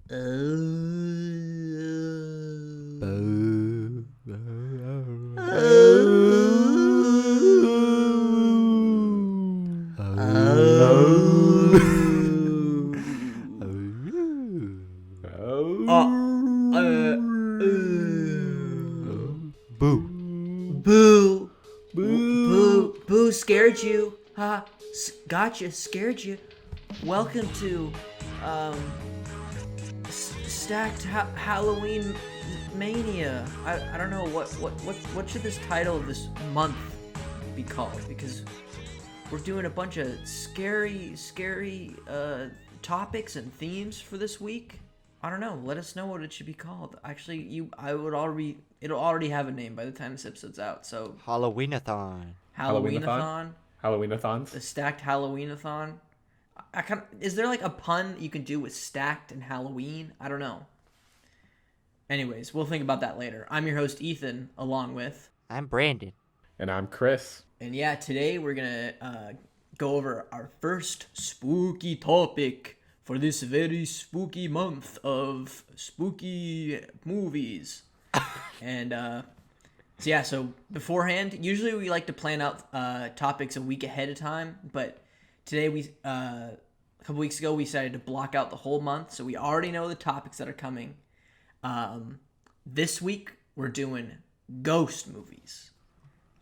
Boo. Boo. Boo. Boo. Boo scared you. Ha. Gotcha. Scared you. Welcome to stacked Halloween mania. I don't know what should this title of this month be called, because we're doing a bunch of scary topics and themes for this week. I don't know. Let us know what it should be called. Actually, it'll already have a name by the time this episode's out. So Halloweenathon. Halloweenathons? The stacked Halloweenathon. Is there like a pun you can do with stacked and Halloween? I don't know. Anyways, we'll think about that later. I'm your host, Ethan, along with... I'm Brandon. And I'm Chris. And yeah, today we're going to go over our first spooky topic for this very spooky month of spooky movies. And so beforehand, usually we like to plan out topics a week ahead of time, but today a couple weeks ago we decided to block out the whole month, so we already know the topics that are coming. This week we're doing ghost movies.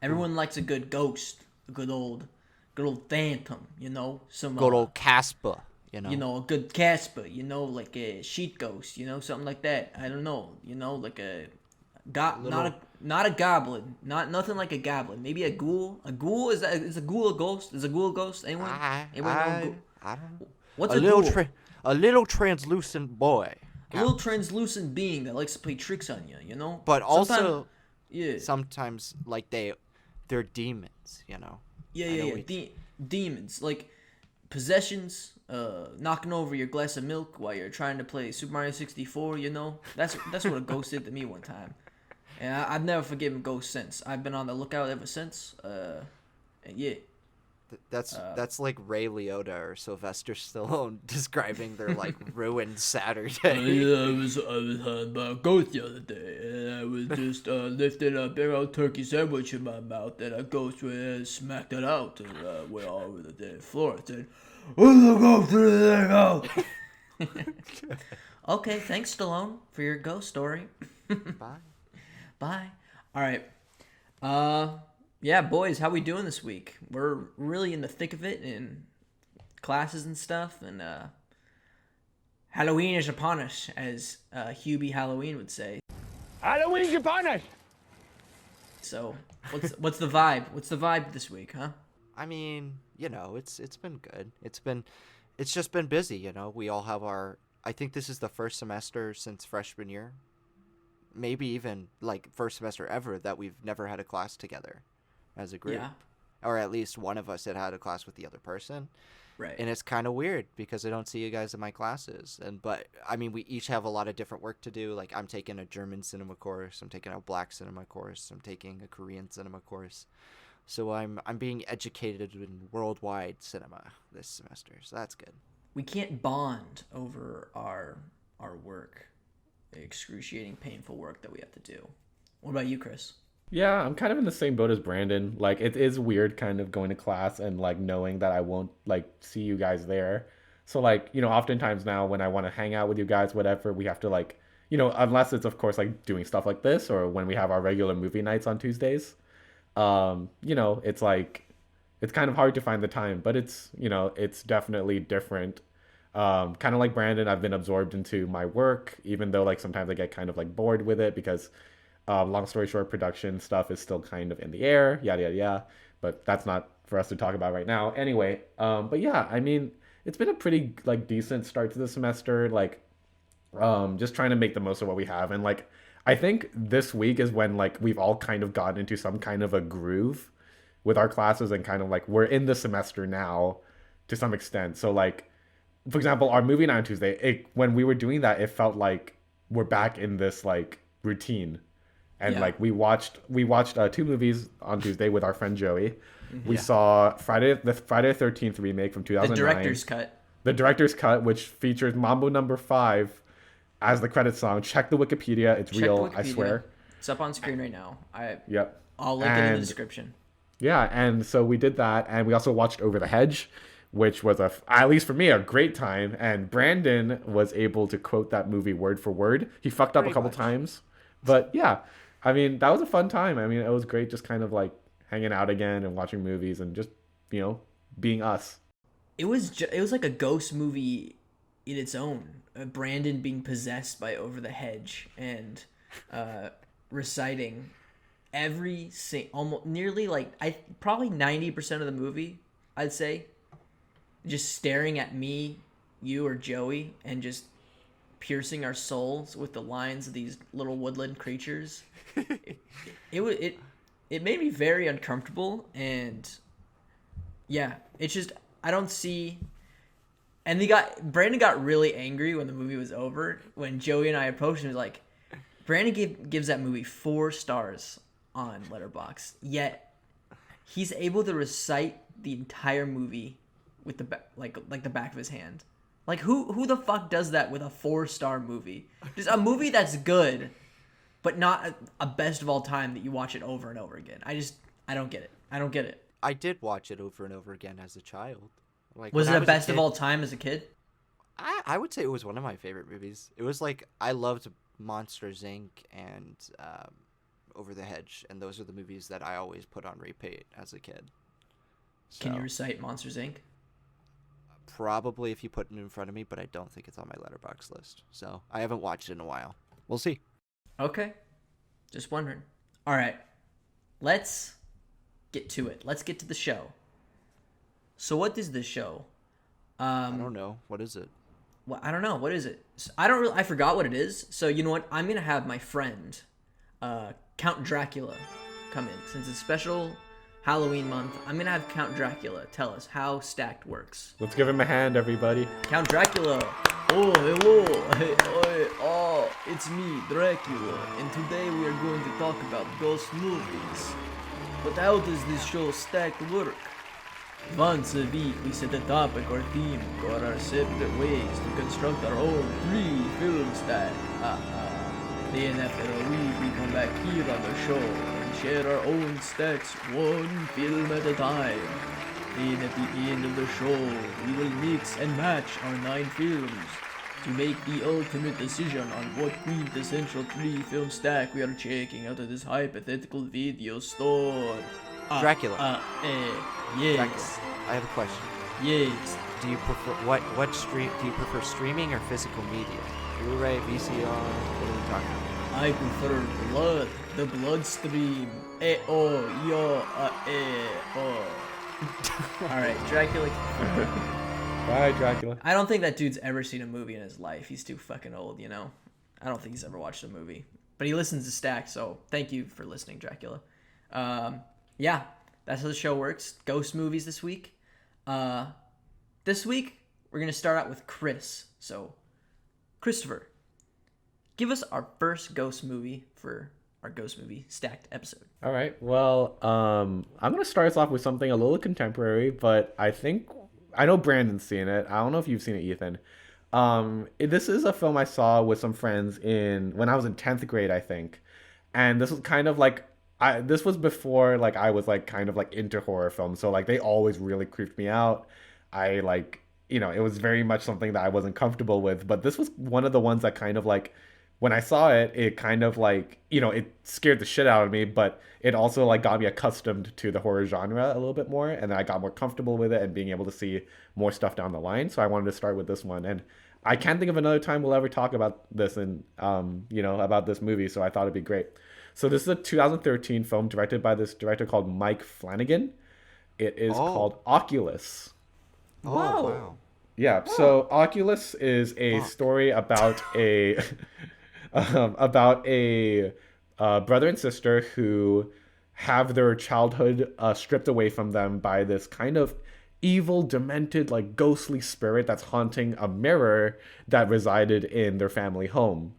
Everyone likes a good ghost, a good old phantom, some Good old Casper, a good Casper, like a sheet ghost, something like that. I don't know, like a not a goblin, nothing like a goblin. Maybe a ghoul. A ghoul is a ghoul a ghost? Is a ghoul a ghost? Anyone know? I don't know. What's a ghoul? A little translucent boy. A little translucent being that likes to play tricks on you, But also, yeah. sometimes like they're demons, Yeah. Demons, like possessions, knocking over your glass of milk while you're trying to play Super Mario 64. That's what a ghost did to me one time. And I've never forgiven ghosts since. I've been on the lookout ever since. And yeah. That's like Ray Liotta or Sylvester Stallone describing their like ruined Saturday. I was hunted by a ghost the other day, and I was just lifting a big old turkey sandwich in my mouth, and a ghost went and smacked it out and went all over the damn floor. I said, "Where's the ghost? Where's the ghost?" Okay, thanks Stallone for your ghost story. Bye. All right. Yeah, boys, how we doing this week? We're really in the thick of it in classes and stuff, and Halloween is upon us, as Hubie Halloween would say. Halloween's upon us! So, what's the vibe? What's the vibe this week, huh? I mean, it's been good. It's just been busy, We all have I think this is the first semester since freshman year. Maybe even like first semester ever that we've never had a class together as a group. Yeah. Or at least one of us had a class with the other person. Right. And it's kind of weird because I don't see you guys in my classes. But I mean, we each have a lot of different work to do. Like I'm taking a German cinema course, I'm taking a black cinema course, I'm taking a Korean cinema course. So I'm being educated in worldwide cinema this semester. So that's good. We can't bond over our work. Excruciating, painful work that we have to do. What about you, Chris? Yeah, I'm kind of in the same boat as Brandon. Like, it is weird kind of going to class and, like, knowing that I won't, like, see you guys there. So, like, oftentimes now when I want to hang out with you guys, whatever, we have to, like, unless it's, of course, like, doing stuff like this or when we have our regular movie nights on Tuesdays, it's, like, it's kind of hard to find the time. But it's, it's definitely different. Kind of like Brandon, I've been absorbed into my work, even though, like, sometimes I get kind of, like, bored with it because... long story short, production stuff is still kind of in the air, yada, yada, yada. But that's not for us to talk about right now. Anyway, but yeah, I mean, it's been a pretty, like, decent start to the semester. Like, just trying to make the most of what we have. And, like, I think this week is when, like, we've all kind of gotten into some kind of a groove with our classes and kind of, like, we're in the semester now to some extent. So, like, for example, our movie night on Tuesday, when we were doing that, it felt like we're back in this, like, routine. And like we watched 2 movies on Tuesday with our friend Joey. We saw the Friday the 13th remake from 2009. The director's cut. The director's cut, which features Mambo Number 5 as the credits song. Check the Wikipedia. It's Check real, the I Wikipedia. swear. It's up on screen right now. Yep. I'll link it in the description. Yeah, and so we did that, and we also watched Over the Hedge, which was, at least for me, a great time. And Brandon was able to quote that movie word for word. He fucked up Pretty a couple much. times, but yeah, I mean, that was a fun time. I mean, it was great just kind of like hanging out again and watching movies and just, being us. It was like a ghost movie in its own. Brandon being possessed by Over the Hedge and reciting almost nearly probably 90% of the movie, I'd say, just staring at me, you, or Joey, and just piercing our souls with the lines of these little woodland creatures. It made me very uncomfortable, and yeah, it's just I don't see. And Brandon got really angry when the movie was over. When Joey and I approached him, he was like, Brandon gives that movie 4 stars on Letterboxd. Yet he's able to recite the entire movie with the back of his hand. Like who the fuck does that with a 4-star movie? Just a movie that's good, but not a best of all time that you watch it over and over again. I don't get it. I don't get it. I did watch it over and over again as a child. Like, Was when it I a best kid, of all time as a kid? I would say it was one of my favorite movies. It was like I loved Monsters Inc. and Over the Hedge, and those are the movies that I always put on repeat as a kid. So, Can you recite Monsters Inc.? probably if you put it in front of me, but I don't think it's on my letterbox list. So I haven't watched it in a while. We'll see. Okay. Just wondering. All right. Let's get to it. Let's get to the show. So what is this show? I don't know. What is it? Well, I don't know. What is it? I forgot what it is. So you know what? I'm going to have my friend, Count Dracula, come in. Since it's special Halloween month, I'm going to have Count Dracula tell us how Stacked works. Let's give him a hand, everybody. Count Dracula. Oh, hello. Hey, oh, it's me, Dracula. And today we are going to talk about ghost movies. But how does this show Stacked work? Once a week, we set a topic or theme, go our separate ways to construct our own 3-film stack. Then after a week, we come back here on the show and share our own stacks, 1 film at a time. Then at the end of the show, we will mix and match our 9 films to make the ultimate decision on what quintessential 3-film stack we are checking out of this hypothetical video store. Dracula. Yes. Dracula. I have a question. Yes. Do you prefer what stream? Do you prefer streaming or physical media? Blu-ray, VCR. What are we talking about? I prefer blood. The bloodstream. Alright, Dracula. Bye, Dracula. I don't think that dude's ever seen a movie in his life. He's too fucking old, you know? I don't think he's ever watched a movie. But he listens to Stack, so thank you for listening, Dracula. Yeah, that's how the show works. Ghost movies this week. This week, we're going to start out with Chris. So, Christopher, give us our first ghost movie for our Ghost Movie Stacked episode. All right. Well, I'm going to start us off with something a little contemporary, but I know Brandon's seen it. I don't know if you've seen it, Ethan. This is a film I saw with some friends when I was in 10th grade, I think. And this was kind of like, this was before like I was like kind of like into horror films. So like they always really creeped me out. I like, it was very much something that I wasn't comfortable with. But this was one of the ones that kind of like, when I saw it, it kind of like, it scared the shit out of me, but it also like got me accustomed to the horror genre a little bit more. And then I got more comfortable with it and being able to see more stuff down the line. So I wanted to start with this one. And I can't think of another time we'll ever talk about this and, about this movie. So I thought it'd be great. So this is a 2013 film directed by this director called Mike Flanagan. It is called Oculus. Oh, Whoa. wow. Yeah, so Oculus is a story about a brother and sister who have their childhood stripped away from them by this kind of evil, demented, like ghostly spirit that's haunting a mirror that resided in their family home.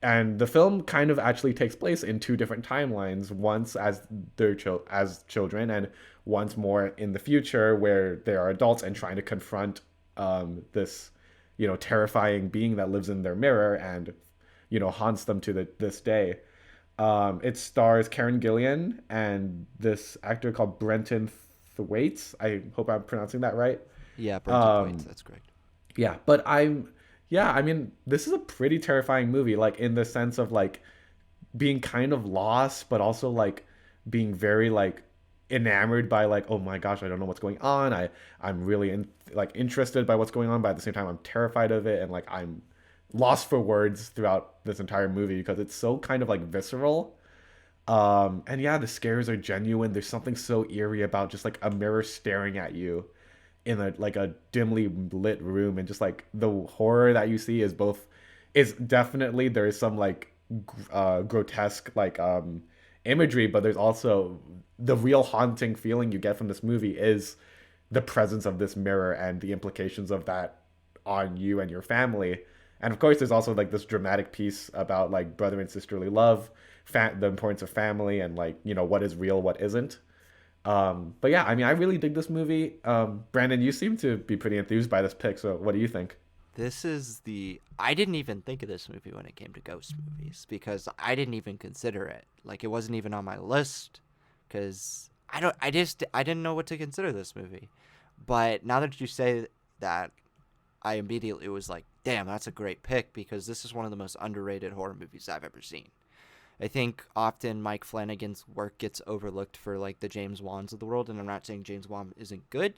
And the film kind of actually takes place in 2 different timelines, once as their as children and once more in the future where they are adults and trying to confront this terrifying being that lives in their mirror and, haunts them to this day. It stars Karen Gillan and this actor called Brenton Thwaites. I hope I'm pronouncing that right. Yeah, Brendan Thwaites, that's correct. Yeah, but I mean, this is a pretty terrifying movie, like in the sense of like being kind of lost, but also like being very like enamored by like, oh my gosh, I don't know what's going on. I'm really interested by what's going on, but at the same time I'm terrified of it, and like I'm lost for words throughout this entire movie because it's so kind of like visceral. And yeah, the scares are genuine. There's something so eerie about just like a mirror staring at you in a dimly lit room, and just like the horror that you see is definitely, there is some like grotesque like imagery, but there's also the real haunting feeling you get from this movie is the presence of this mirror and the implications of that on you and your family. And of course there's also like this dramatic piece about like brother and sisterly love, the importance of family, and like, what is real, what isn't. But yeah, I mean, I really dig this movie. Brandon, you seem to be pretty enthused by this pick, so what do you think? I didn't even think of this movie when it came to ghost movies, because I didn't even consider it. Like, it wasn't even on my list, because I didn't know what to consider this movie. But now that you say that, I immediately was like, damn, that's a great pick, because this is one of the most underrated horror movies I've ever seen. I think often Mike Flanagan's work gets overlooked for like the James Wans of the world, and I'm not saying James Wan isn't good,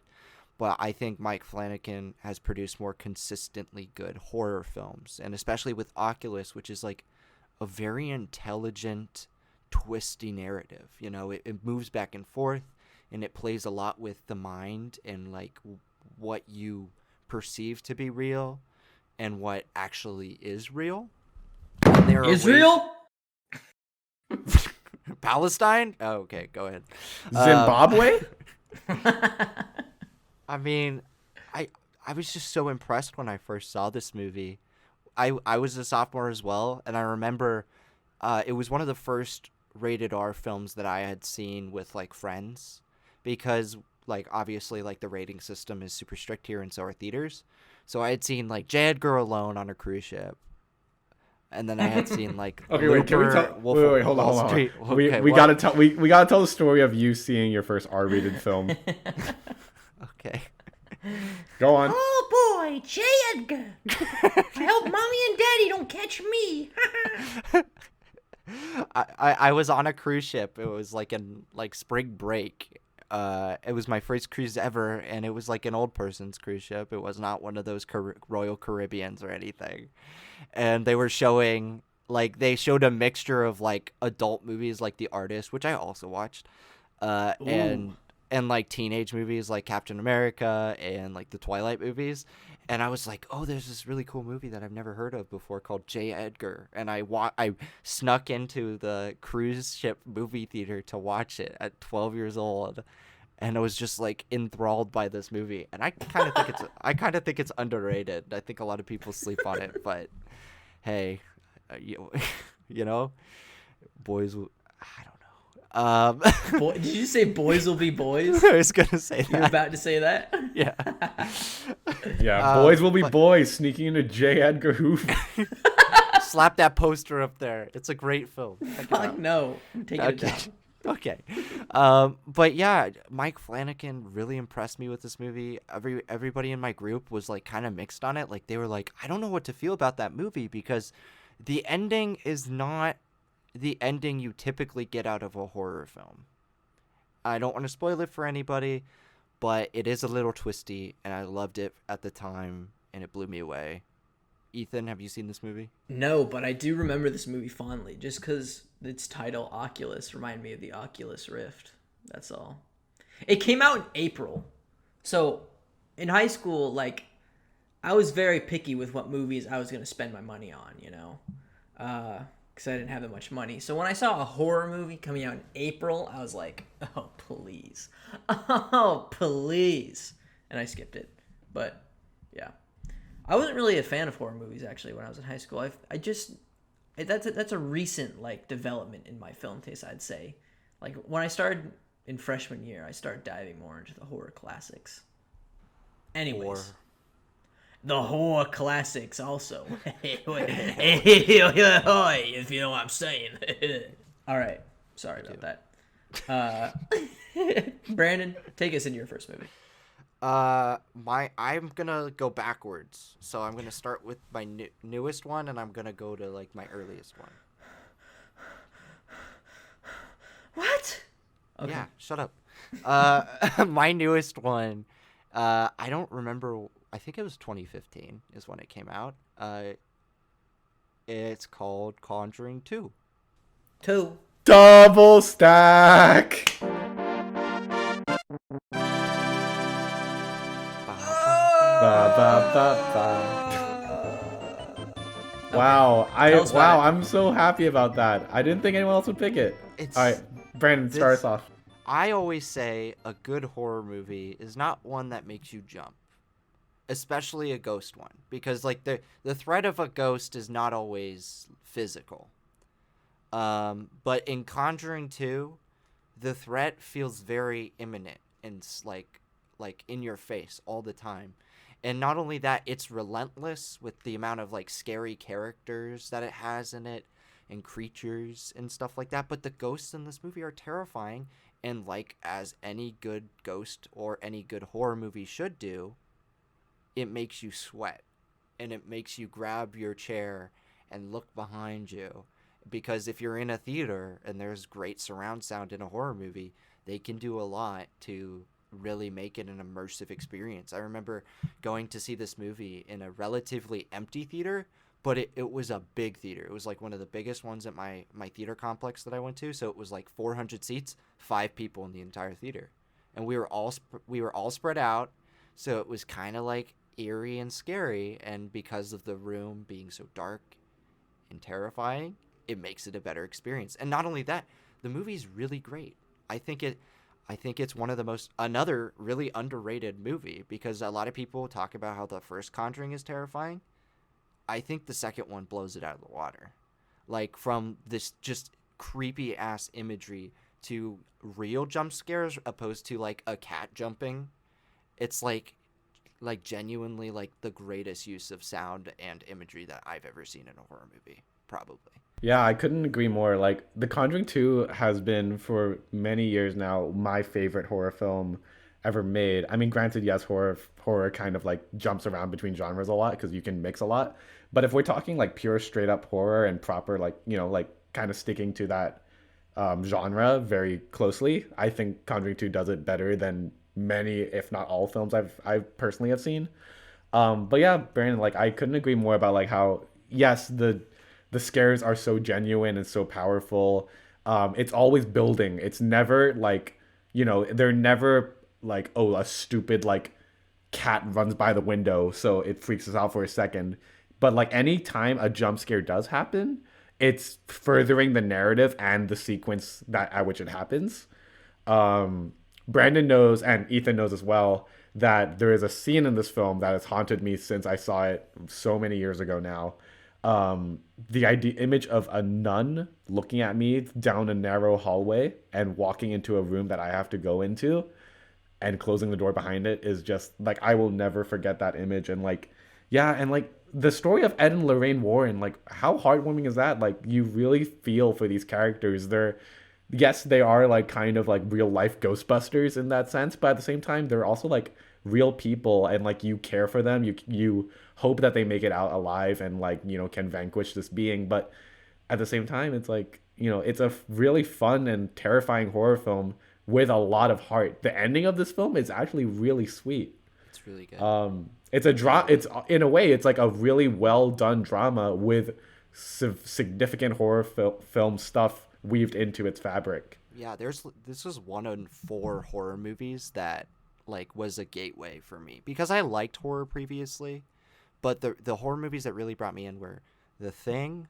but I think Mike Flanagan has produced more consistently good horror films, and especially with Oculus, which is like a very intelligent, twisty narrative. It moves back and forth, and it plays a lot with the mind and like what you perceive to be real and what actually is real. And there are Israel? Palestine? Oh, okay, go ahead. Zimbabwe? I mean, I was just so impressed when I first saw this movie. I was a sophomore as well, and I remember it was one of the first rated R films that I had seen with like friends, because like obviously like the rating system is super strict here, and so are theaters. So I had seen like J. Edgar Alone on a cruise ship. And then I had seen like okay, wait, can we tell? Wait, hold on. Okay, we gotta tell the story of you seeing your first R-rated film. Okay. Go on. Oh boy, J. Edgar. I hope mommy and daddy don't catch me. I was on a cruise ship. It was like in like spring break. It was my first cruise ever, and it was like an old person's cruise ship. It was not one of those Royal Caribbeans or anything. And they were showing, like, they showed a mixture of like adult movies like The Artist, which I also watched, and like teenage movies like Captain America and like the Twilight movies. And I was like, oh, there's this really cool movie that I've never heard of before called J. Edgar. And I snuck into the cruise ship movie theater to watch it at 12 years old. And I was just like enthralled by this movie. And I kind of think it's underrated. I think a lot of people sleep on it, but hey, boys, I don't know. Did you say boys will be boys? I was gonna say that. You're about to say that? Yeah. Yeah, boys will be boys sneaking into J. Edgar Hoover. Slap that poster up there. It's a great film. Fuck no. I'm taking it down. Okay. But yeah, Mike Flanagan really impressed me with this movie. Everybody in my group was like kind of mixed on it. Like they were like, I don't know what to feel about that movie, because the ending is not the ending you typically get out of a horror film. I don't want to spoil it for anybody, but it is a little twisty, and I loved it at the time, and it blew me away. Ethan, have you seen this movie? No, but I do remember this movie fondly, just because its title, Oculus, reminded me of the Oculus Rift. That's all. It came out in April. So, in high school, like, I was very picky with what movies I was going to spend my money on, because I didn't have that much money. So when I saw a horror movie coming out in April, I was like, oh, please. Oh, please. And I skipped it. But, yeah. I wasn't really a fan of horror movies, actually, when I was in high school. That's a recent, like, development in my film taste, I'd say. Like, when I started in freshman year, I started diving more into the horror classics. Anyways. the horror classics also. If you know what I'm saying. All right. Sorry about that. Brandon, take us into your first movie. I'm gonna go backwards. So I'm gonna start with my newest one, and I'm gonna go to like my earliest one. What? Okay. Yeah, shut up. My newest one, I don't remember. I think it was 2015 is when it came out. It's called Conjuring 2. 2. Double stack. Ba, ba, ba, ba. Wow, Tell us about it. I'm so happy about that. I didn't think anyone else would pick it. It's All right, Brandon, start us off. I always say a good horror movie is not one that makes you jump, especially a ghost one, because like the threat of a ghost is not always physical. But in Conjuring 2, the threat feels very imminent and like in your face all the time. And not only that, it's relentless with the amount of like scary characters that it has in it and creatures and stuff like that. But the ghosts in this movie are terrifying. And like as any good ghost or any good horror movie should do, it makes you sweat. And it makes you grab your chair and look behind you. Because if you're in a theater and there's great surround sound in a horror movie, they can do a lot to really make it an immersive experience. I remember going to see this movie in a relatively empty theater, but it was a big theater. It was like one of the biggest ones at my theater complex that I went to. So it was like 400 seats, 5 people in the entire theater, and we were all spread out. So it was kind of like eerie and scary, and because of the room being so dark and terrifying, it makes it a better experience. And not only that, the movie's really great. I think it's one of the another really underrated movie, because a lot of people talk about how the first Conjuring is terrifying. I think the second one blows it out of the water. Like, from this just creepy ass imagery to real jump scares opposed to like a cat jumping. It's like genuinely like the greatest use of sound and imagery that I've ever seen in a horror movie, probably. Yeah, I couldn't agree more. Like, The Conjuring 2 has been, for many years now, my favorite horror film ever made. I mean, granted, yes, horror kind of, like, jumps around between genres a lot because you can mix a lot. But if we're talking, like, pure straight-up horror and proper, like, you know, like, kind of sticking to that genre very closely, I think Conjuring 2 does it better than many, if not all, films I've personally have seen. But yeah, Brandon, like, I couldn't agree more about, like, how, yes, the scares are so genuine and so powerful. It's always building. It's never like, you know, they're never like, oh, a stupid like cat runs by the window, so it freaks us out for a second. But like any time a jump scare does happen, it's furthering the narrative and the sequence at which it happens. Brandon knows, and Ethan knows as well, that there is a scene in this film that has haunted me since I saw it so many years ago now. The image of a nun looking at me down a narrow hallway and walking into a room that I have to go into and closing the door behind it is just like, I will never forget that image. And like, yeah, and like the story of Ed and Lorraine Warren, like how heartwarming is that? Like, you really feel for these characters. Yes, they are like kind of like real life Ghostbusters in that sense, but at the same time, they're also like real people, and like you care for them. You hope that they make it out alive and like, you know, can vanquish this being. But at the same time, it's like, you know, it's a really fun and terrifying horror film with a lot of heart. The ending of this film is actually really sweet. It's really good. It's it's in a way, it's like a really well done drama with significant horror film stuff weaved into its fabric. Yeah, this was one of 4 horror movies that like was a gateway for me, because I liked horror previously, but the horror movies that really brought me in were The Thing,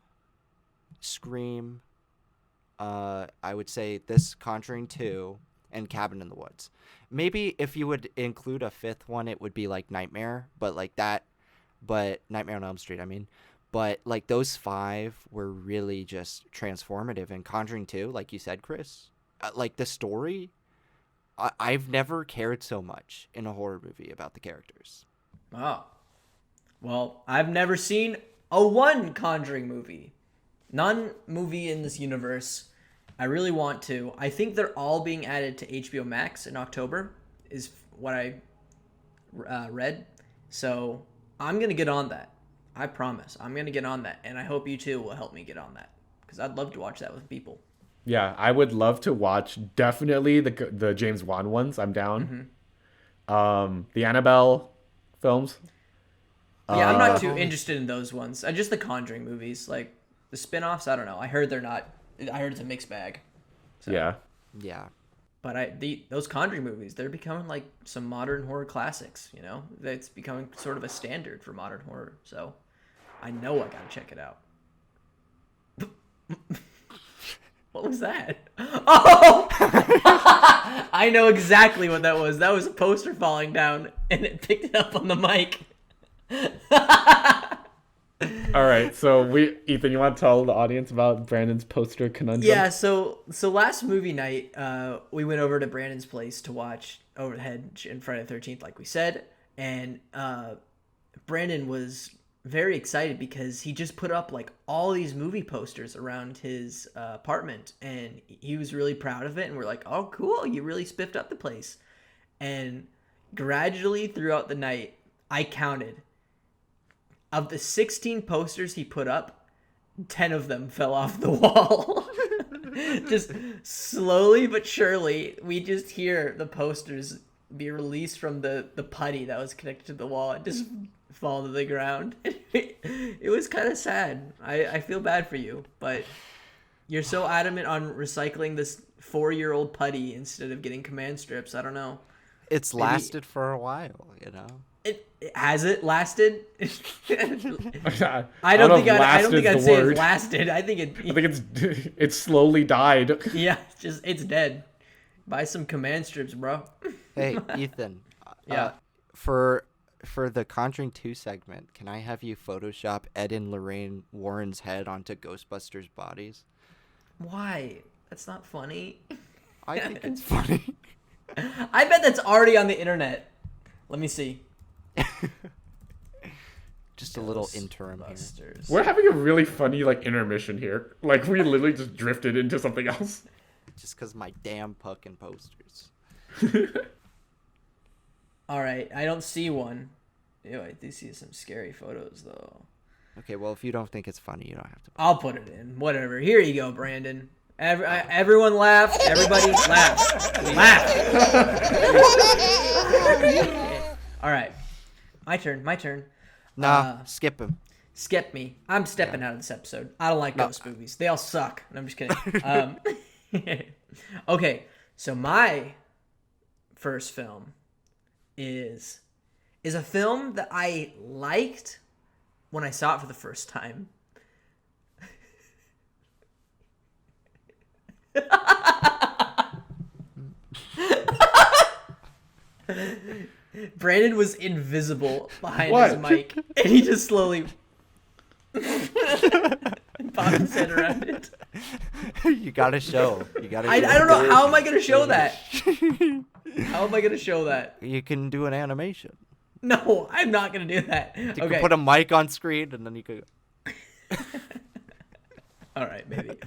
Scream, I would say this Conjuring 2, and Cabin in the Woods. Maybe if you would include a 5th one, it would be like Nightmare, but Nightmare on Elm Street, I mean. But like those 5 were really just transformative. And Conjuring 2, like you said, Chris, like the story, I've never cared so much in a horror movie about the characters. Wow. Well, I've never seen a one Conjuring movie. None movie in this universe. I really want to. I think they're all being added to HBO Max in October, is what I read. So I'm going to get on that. I promise. I'm going to get on that. And I hope you too will help me get on that. Because I'd love to watch that with people. Yeah, I would love to watch definitely the James Wan ones. I'm down. The Annabelle films. Yeah, I'm not too interested in those ones. Just the Conjuring movies. Like, the spin-offs, I don't know. I heard it's a mixed bag. So. Yeah. Yeah. But those Conjuring movies, they're becoming like some modern horror classics, you know? It's becoming sort of a standard for modern horror. So I know I gotta check it out. What was that? Oh! I know exactly what that was. That was a poster falling down, and it picked it up on the mic. All right, so Ethan, you want to tell the audience about Brandon's poster conundrum? Yeah, so last movie night, we went over to Brandon's place to watch Overhead in Friday the 13th, like we said, and Brandon was very excited because he just put up like all these movie posters around his apartment, and he was really proud of it, and we're like, oh, cool, you really spiffed up the place. And gradually throughout the night, I counted. Of the 16 posters he put up, 10 of them fell off the wall. Just slowly but surely, we just hear the posters be released from the putty that was connected to the wall and just fall to the ground. It was kind of sad. I feel bad for you, but you're so adamant on recycling this 4-year-old putty instead of getting command strips. I don't know. It's lasted for a while, you know. Has it lasted? I don't think I'd say it lasted. I think it's slowly died. Yeah, it's dead. Buy some command strips, bro. Hey, Ethan. Yeah. For the Conjuring 2 segment, can I have you Photoshop Ed and Lorraine Warren's head onto Ghostbusters bodies? Why? That's not funny. I think it's funny. I bet that's already on the internet. Let me see. Just a little interim here. We're having a really funny intermission here. Like we literally just drifted into something else. Just because my damn fucking posters. All right, I don't see one. Ew, I do see some scary photos though. Okay, well if you don't think it's funny, you don't have to. I'll put it in. Whatever. Here you go, Brandon. Everyone laugh. Everybody laugh. Laugh. All right. My turn. Nah, skip him. Skip me. I'm stepping out of this episode. I don't like ghost movies. They all suck. No, I'm just kidding. Okay, so my first film is a film that I liked when I saw it for the first time. Brandon was invisible behind his mic, and he just slowly popped his head around it. You gotta show. I don't know. How am I going to show that? How am I going to show that? You can do an animation. No, I'm not going to do that. You can put a mic on screen, and then you could... All right, maybe.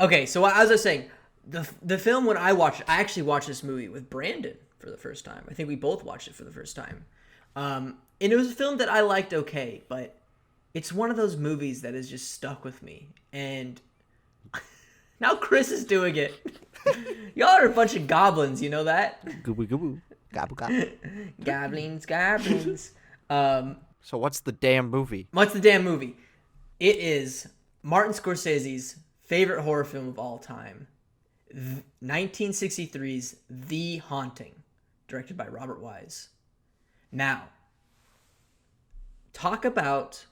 Okay, so as I was saying, the film when I actually watched this movie with Brandon for the first time. I think we both watched it for the first time. And it was a film that I liked okay, but it's one of those movies that has just stuck with me. And now Chris is doing it. Y'all are a bunch of goblins, you know that? Gobble gobble. Gobble gobble. Goblins. So what's the damn movie? It is Martin Scorsese's favorite horror film of all time. 1963's The Haunting, directed by Robert Wise. Now, talk about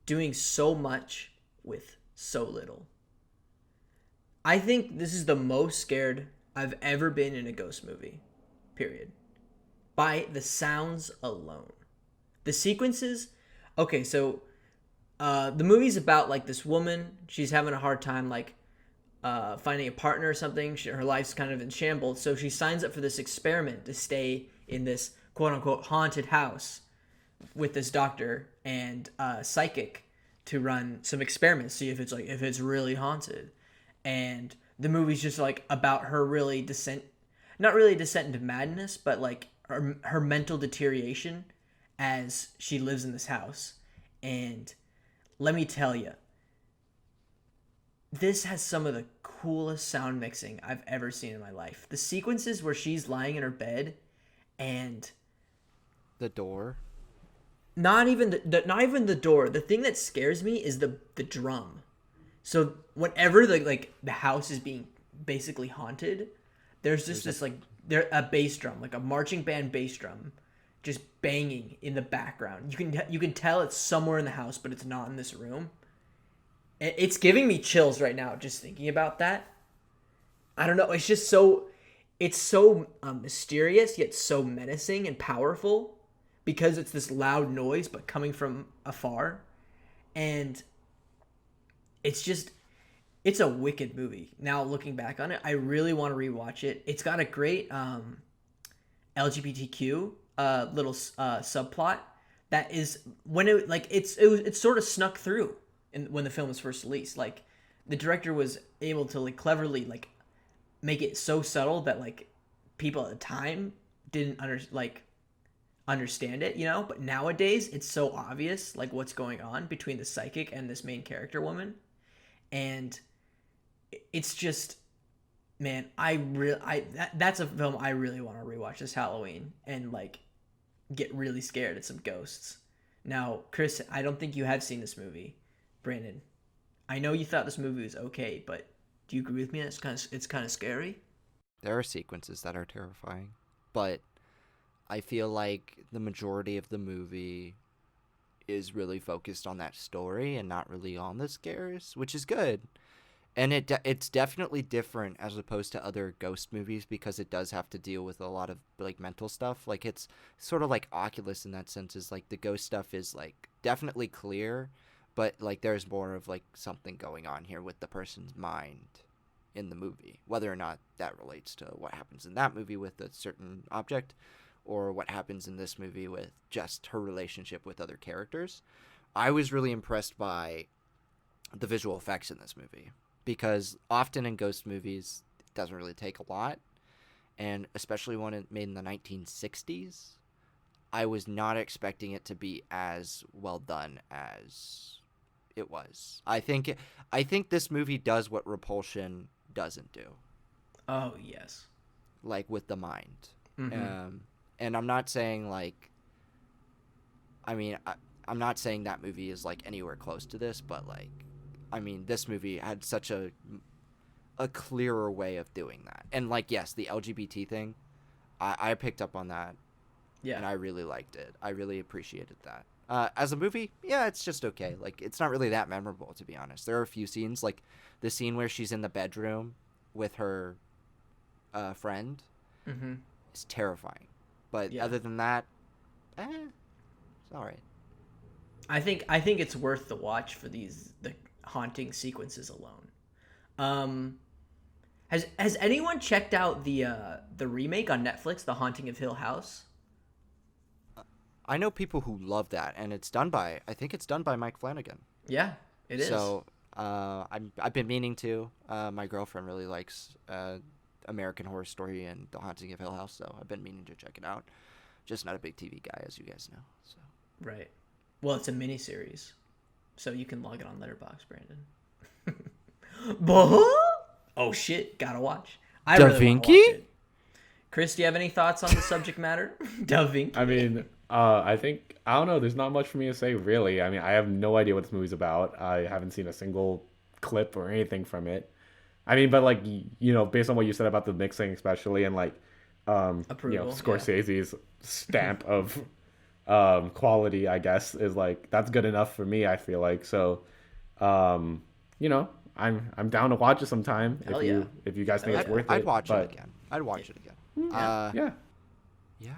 doing so much with so little. I think this is the most scared I've ever been in a ghost movie, period. By the sounds alone. The sequences, okay, so the movie's about this woman. She's having a hard time finding a partner or something. Her life's kind of in shambles, so she signs up for this experiment to stay in this quote unquote haunted house with this doctor and psychic to run some experiments, see if it's really haunted. And the movie's just like about her really not really descent into madness, but like her mental deterioration as she lives in this house. And let me tell you, this has some of the coolest sound mixing I've ever seen in my life. The sequences where she's lying in her bed and The door. not even the door. The thing that scares me is the drum. So whenever the house is being basically haunted, there's just a bass drum, like a marching band bass drum, just banging in the background. You can tell it's somewhere in the house, but it's not in this room. It's giving me chills right now just thinking about that. I don't know. It's just so mysterious yet so menacing and powerful because it's this loud noise but coming from afar, and it's a wicked movie. Now looking back on it, I really want to rewatch it. It's got a great LGBTQ little subplot that is when it sort of snuck through when the film was first released. Like the director was able to cleverly make it so subtle that people at the time didn't understand it, but nowadays it's so obvious what's going on between the psychic and this main character woman. And it's just, man, that's a film I really want to rewatch this Halloween and get really scared at some ghosts. Now, Chris, I don't think you have seen this movie. Brandon, I know you thought this movie was okay, but do you agree with me? It's kind of scary. There are sequences that are terrifying, but I feel like the majority of the movie is really focused on that story and not really on the scares, which is good. And it's definitely different as opposed to other ghost movies because it does have to deal with a lot of mental stuff. It's sort of like Oculus in that sense, is the ghost stuff is definitely clear, but there's more of something going on here with the person's mind in the movie, whether or not that relates to what happens in that movie with a certain object or what happens in this movie with just her relationship with other characters. I was really impressed by the visual effects in this movie because often in ghost movies it doesn't really take a lot, and especially one made in the 1960s, I was not expecting it to be as well done as it was. I think this movie does what Repulsion doesn't do. Oh yes, with the mind. Mm-hmm. And I'm not saying I'm not saying that movie is anywhere close to this, but this movie had such a clearer way of doing that. And yes, the LGBT thing, I picked up on that. Yeah. And I really liked it. I really appreciated that. As a movie, yeah, it's just okay. It's not really that memorable, to be honest. There are a few scenes, the scene where she's in the bedroom with her friend. Mm-hmm. Is terrifying. But other than that, it's all right. I think it's worth the watch for the haunting sequences alone. Has anyone checked out the remake on Netflix, The Haunting of Hill House? I know people who love that, and I think it's done by Mike Flanagan. Yeah, it is. So I've been meaning to. My girlfriend really likes American Horror Story and The Haunting of Hill House, so I've been meaning to check it out. Just not a big TV guy, as you guys know. So right. Well, it's a miniseries, so you can log it on Letterboxd, Brandon. Oh shit! Gotta watch. I Da really wanna Vinci? watch it. Chris, do you have any thoughts on the subject matter? Da Vinci. I mean, I don't know. There's not much for me to say, really. I mean, I have no idea what this movie's about. I haven't seen a single clip or anything from it. I mean, but based on what you said about the mixing, especially, and Approval, Scorsese's stamp of quality, I guess, is that's good enough for me. I feel like so. I'm down to watch it sometime if you guys think it's worth it. I'd watch it again. I'd watch it again. Yeah.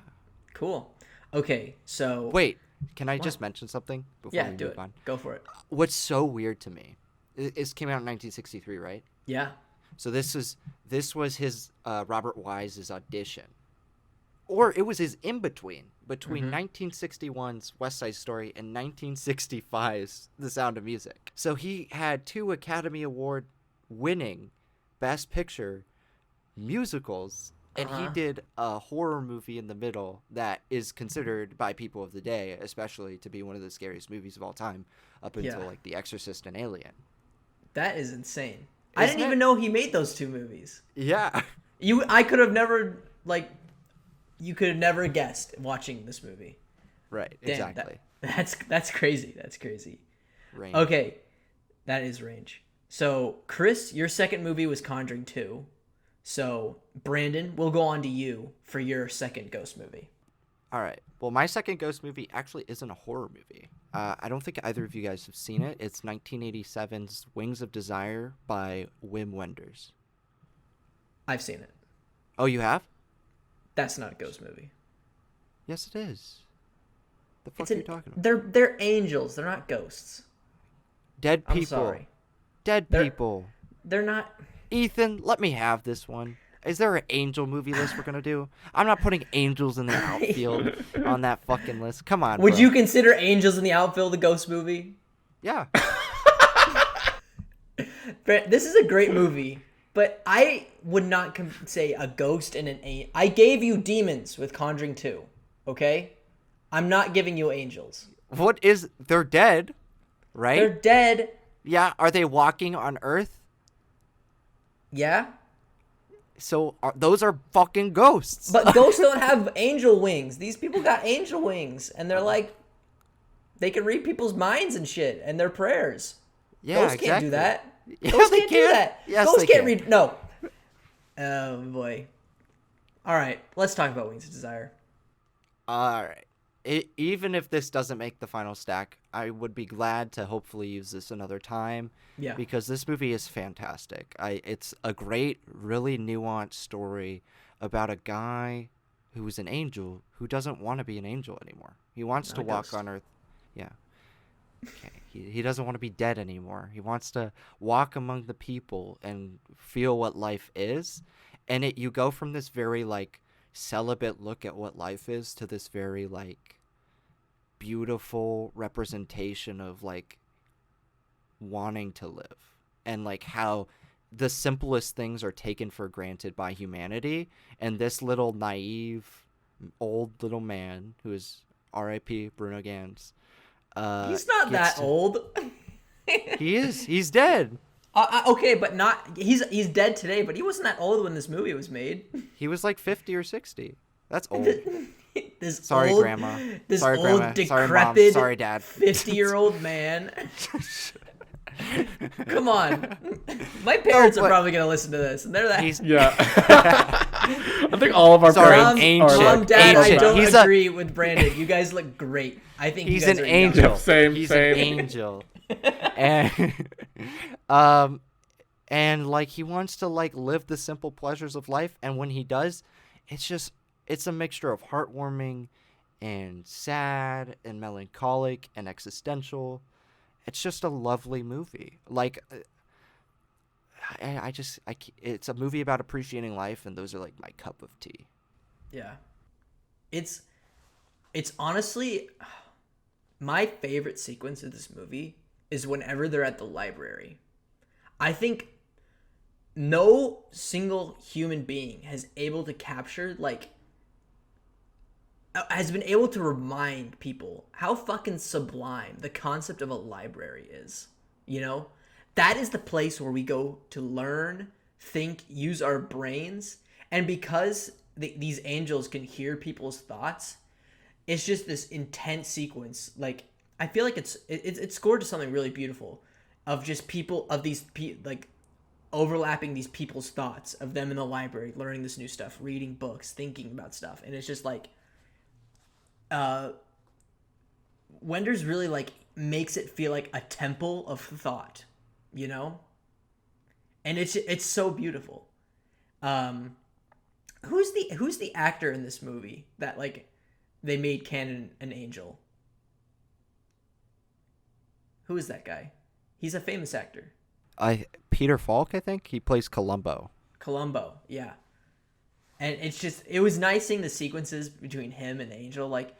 Cool. Okay, so Wait, can I just mention something before we do move it. on? Go for it. What's so weird to me, it came out in 1963, right? Yeah. So this was his Robert Wise's audition or it was his in between 1961's West Side Story and 1965's The Sound of Music. So he had 2 Academy Award winning Best Picture musicals, and he did a horror movie in the middle that is considered by people of the day, especially, to be one of the scariest movies of all time, up until like The Exorcist and Alien. That is insane. I didn't even know he made those 2 movies. Yeah. I could have never, like, you could have never guessed watching this movie. Right, Damn, exactly. That's crazy. That's crazy. Range. Okay, that is range. So, Chris, your second movie was Conjuring 2. So, Brandon, we'll go on to you for your second ghost movie. All right. Well, my second ghost movie actually isn't a horror movie. I don't think either of you guys have seen it. It's 1987's Wings of Desire by Wim Wenders. I've seen it. Oh, you have? That's not a ghost movie. Yes, it is. The fuck are you talking about? They're angels. They're not ghosts. Dead people. I'm sorry. Dead people. They're not. Ethan, let me have this one. Is there an angel movie list we're gonna do? I'm not putting angels in the outfield on that fucking list. Come on. Would bro. you consider Angels in the Outfield a ghost movie? Yeah. This is a great movie, but I would not say a ghost and an angel. I gave you demons with Conjuring 2, okay? I'm not giving you angels. What is? They're dead, right? They're dead. Yeah. Are they walking on Earth? Yeah. So those are fucking ghosts. But ghosts don't have angel wings. These people got angel wings, and they're like, they can read people's minds and shit, and their prayers. Yeah, Ghosts exactly. can't do that. Yeah, Ghosts they can't do can. that. Yes, Ghosts they can't can. read. No. Oh boy. All right, let's talk about Wings of Desire. All right. Even if this doesn't make the final stack, I would be glad to hopefully use this another time. Yeah. Because this movie is fantastic. It's a great, really nuanced story about a guy who's an angel who doesn't want to be an angel anymore. He wants Not to a walk ghost. on Earth. Yeah. Okay. He doesn't want to be dead anymore. He wants to walk among the people and feel what life is. And you go from this very, like, celibate look at what life is to this very, like, beautiful representation of, like, wanting to live, and like how the simplest things are taken for granted by humanity, and this little naive old little man who is R.I.P. Bruno Gans, He's not that old. he's dead. Okay, but not he's dead today. But he wasn't that old when this movie was made. He was like 50 or 60. That's old. Sorry, old, Grandma. This Sorry, old, Grandma. Sorry, Mom. decrepit, Sorry, Dad. 50-year-old man. Come on, my parents are probably gonna listen to this, and they're that. Yeah. I think all of our Sorry, parents ancient. are Mom, like, Dad, I ancient. don't He's agree with Brandon. You guys look great. I think He's you guys an are angel. young. Yep, same, He's same. an angel. And like he wants to like live the simple pleasures of life, and when he does, it's a mixture of heartwarming and sad and melancholic and existential. It's just a lovely movie. Like it's a movie about appreciating life, and those are like my cup of tea. Yeah. It's honestly my favorite sequence of this movie is whenever they're at the library. I think no single human being has been able to remind people how fucking sublime the concept of a library is. You know? That is the place where we go to learn, think, use our brains, and because these angels can hear people's thoughts, it's just this intense sequence. Like, I feel like it's scored to something really beautiful of just people, of these like overlapping these people's thoughts of them in the library, learning this new stuff, reading books, thinking about stuff. And it's just like Wenders really like makes it feel like a temple of thought, you know? And it's so beautiful. Who's the actor in this movie that like they made canon an angel? Who is that guy? He's a famous actor. Peter Falk, I think he plays Columbo. Columbo, yeah. And it was nice seeing the sequences between him and Angel. Like,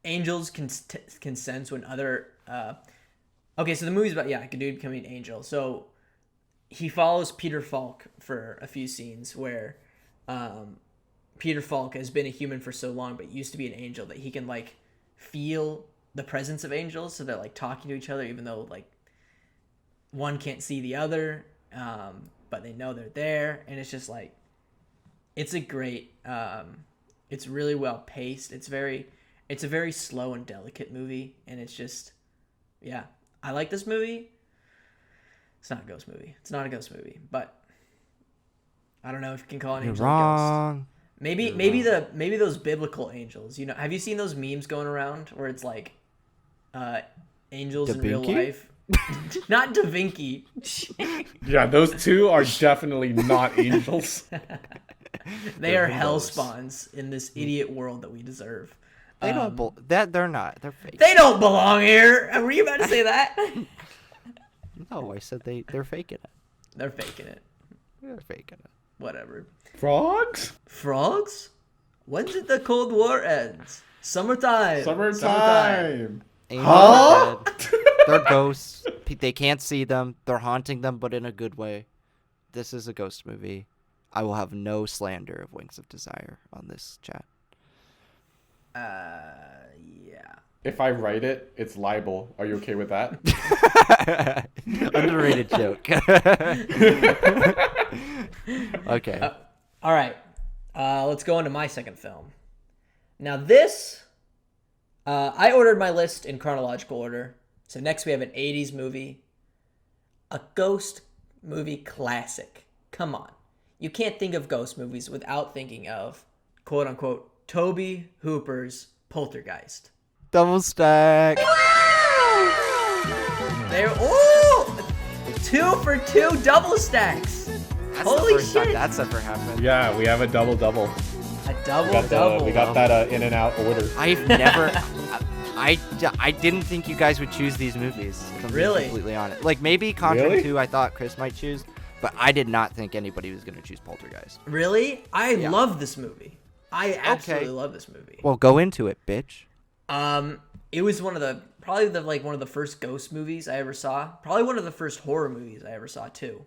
angels can sense when other. Okay, so the movie's about a dude becoming an angel. So he follows Peter Falk for a few scenes where Peter Falk has been a human for so long, but used to be an angel, that he can like feel the presence of angels. So they're like talking to each other, even though like one can't see the other, but they know they're there. And it's just like, it's a great, it's really well paced. It's a very slow and delicate movie. And it's just, I like this movie. It's not a ghost movie. It's not a ghost movie, but I don't know if you can call an angel a ghost. Maybe those biblical angels. You know, have you seen those memes going around where it's like angels in real life? Not Da Vinci. Yeah, those two are definitely not angels. They are hell spawns in this idiot world that we deserve. They don't. They're not. They're fake. They don't belong here. Were you about to say that? No, I said they're faking it. They're faking it. They're faking it. Whatever. Frogs? Frogs? When did the Cold War end? Summertime. Summertime. Angels are dead. They're ghosts. They can't see them. They're haunting them, but in a good way. This is a ghost movie. I will have no slander of Wings of Desire on this chat. Yeah. If I write it, it's libel. Are you okay with that? Underrated joke. Okay. All right. Let's go into my second film. Now this, I ordered my list in chronological order. So next we have an 80s movie. A ghost movie classic. Come on. You can't think of ghost movies without thinking of, quote unquote, Tobe Hooper's Poltergeist. Double stack. There, 2 for 2 double stacks. That's Holy the first shit. time that's ever happened. Yeah, we have a double-double. A double. We got that in and out order. I've never. I didn't think you guys would choose these movies. If I'm being Really? completely honest. Like maybe Conjuring Really? 2, I thought Chris might choose, but I did not think anybody was going to choose Poltergeist. Really? I love this movie. I absolutely love this movie. Well, go into it, bitch. It was one of the first ghost movies I ever saw. Probably one of the first horror movies I ever saw too.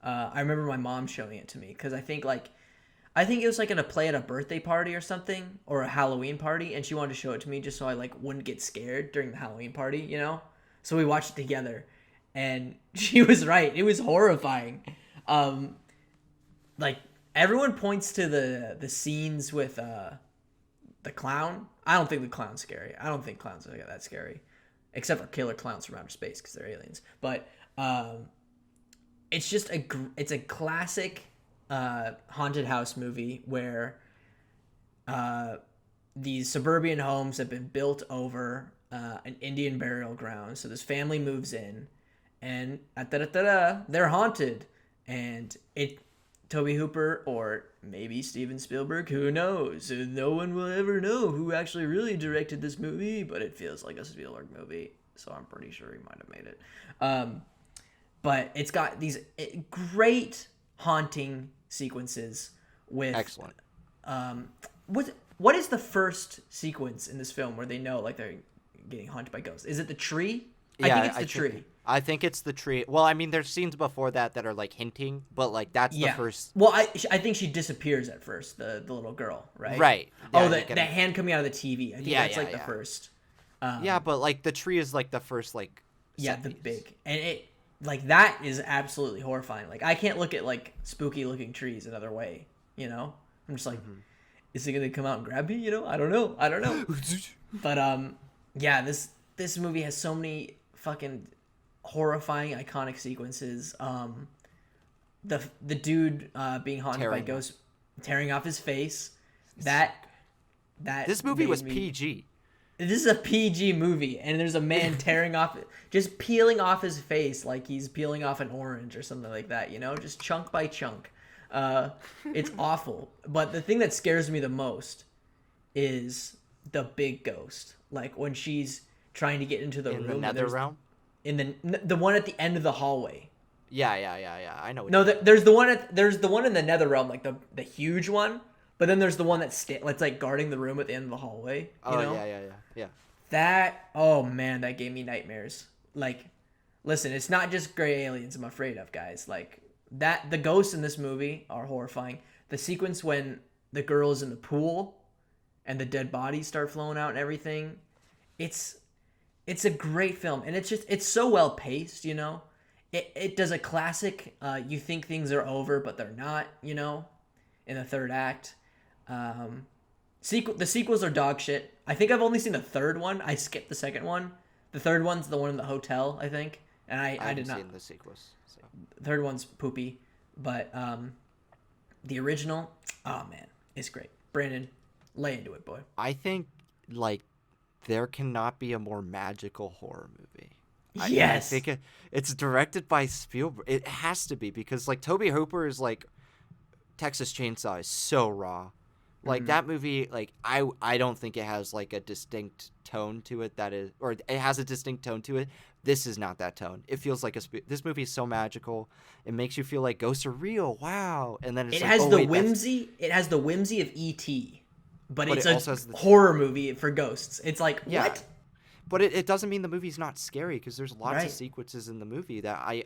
I remember my mom showing it to me because I think it was like in a play at a birthday party or something, or a Halloween party, and she wanted to show it to me just so I like wouldn't get scared during the Halloween party, you know? So we watched it together, and she was right. It was horrifying. Like everyone points to the scenes with the clown. I don't think the clown's scary. I don't think clowns are that scary, except for killer clowns from outer space because they're aliens. But it's just it's a classic haunted house movie where these suburban homes have been built over an Indian burial ground. So this family moves in, and they're haunted, and Tobe Hooper, or maybe Steven Spielberg, who knows? No one will ever know who actually really directed this movie, but it feels like a Spielberg movie, so I'm pretty sure he might have made it. But it's got these great haunting sequences with... Excellent. What is the first sequence in this film where they know like they're getting haunted by ghosts? Is it the tree? Yeah, I think it's the tree. I think it's the tree. Well, I mean, there's scenes before that are like hinting, but like that's the first. Well, I think she disappears at first, the little girl, right? Right. Yeah, the hand coming out of the TV. I think that's the first. Yeah, but like the tree is like the first like. The big, and it like that is absolutely horrifying. Like I can't look at like spooky looking trees another way. You know, I'm just like, is it gonna come out and grab me? You know, I don't know. But yeah, this movie has so many fucking horrifying iconic sequences. The dude being haunted by ghosts, tearing off his face. That this movie was me, PG. This is a PG movie, and there's a man tearing off, just peeling off his face like he's peeling off an orange or something like that, you know, just chunk by chunk. It's awful. But the thing that scares me the most is the big ghost. Like when she's trying to get into the room. In the nether realm? In the one at the end of the hallway. Yeah. I know. No, there's the one in the nether realm, like the huge one. But then there's the one that's like guarding the room at the end of the hallway. You know? Yeah. That, oh man, that gave me nightmares. Like, listen, it's not just gray aliens I'm afraid of, guys. Like, the ghosts in this movie are horrifying. The sequence when the girl is in the pool and the dead bodies start flowing out and everything, it's a great film. And it's so well paced, you know? It does a classic, you think things are over, but they're not, you know, in the third act. The sequels are dog shit. I think I've only seen the third one. I skipped the second one. The third one's the one in the hotel, I think. And I did not. Seen the sequels. So. The third one's poopy. But the original, oh man, it's great. Brandon, lay into it, boy. I think, like, there cannot be a more magical horror movie. Yes. I think it's directed by Spielberg. It has to be because, like, Tobe Hooper is, like, Texas Chainsaw is so raw. Like, that movie, like, I don't think it has, like, a distinct tone to it or it has a distinct tone to it. This is not that tone. It feels like this movie is so magical. It makes you feel like ghosts are real. Wow. And then it has the whimsy. It has the whimsy of E.T., but it's it a also has horror movie for ghosts. It's like, what? But it doesn't mean the movie's not scary because there's lots of sequences in the movie that I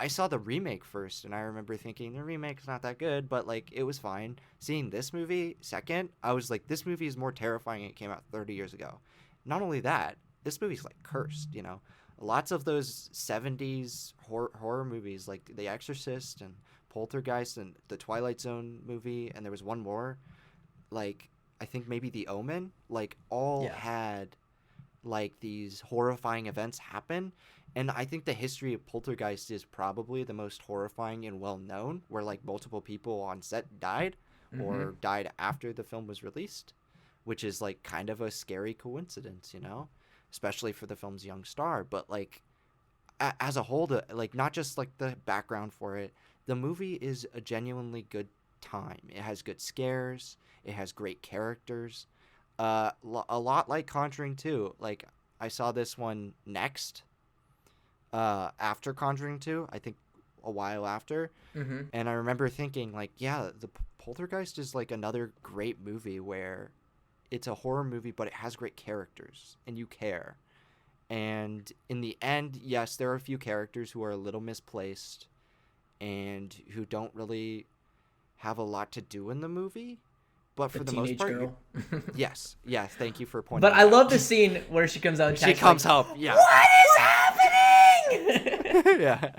saw the remake first and I remember thinking the remake's not that good, but like it was fine. Seeing this movie second, I was like, this movie is more terrifying. It came out 30 years ago. Not only that, this movie's like cursed, you know. Lots of those 70s horror movies like The Exorcist and Poltergeist and the Twilight Zone movie, and there was one more, like I think maybe The Omen, like all had like these horrifying events happen. And I think the history of Poltergeist is probably the most horrifying and well known, where like multiple people on set died or died after the film was released, which is like kind of a scary coincidence, you know, especially for the film's young star. But like as a whole, like not just like the background for it, the movie is a genuinely good time. It has good scares, it has great characters. A lot like Conjuring 2. Like, I saw this one next, after Conjuring 2, I think a while after, and I remember thinking, like, yeah, the Poltergeist is, like, another great movie where it's a horror movie, but it has great characters, and you care. And in the end, yes, there are a few characters who are a little misplaced, and who don't really have a lot to do in the movie. But for the most part, girl. yes, thank you for pointing. But that I out. love the scene where she comes out. And she comes home. Yeah. What is happening? Yeah.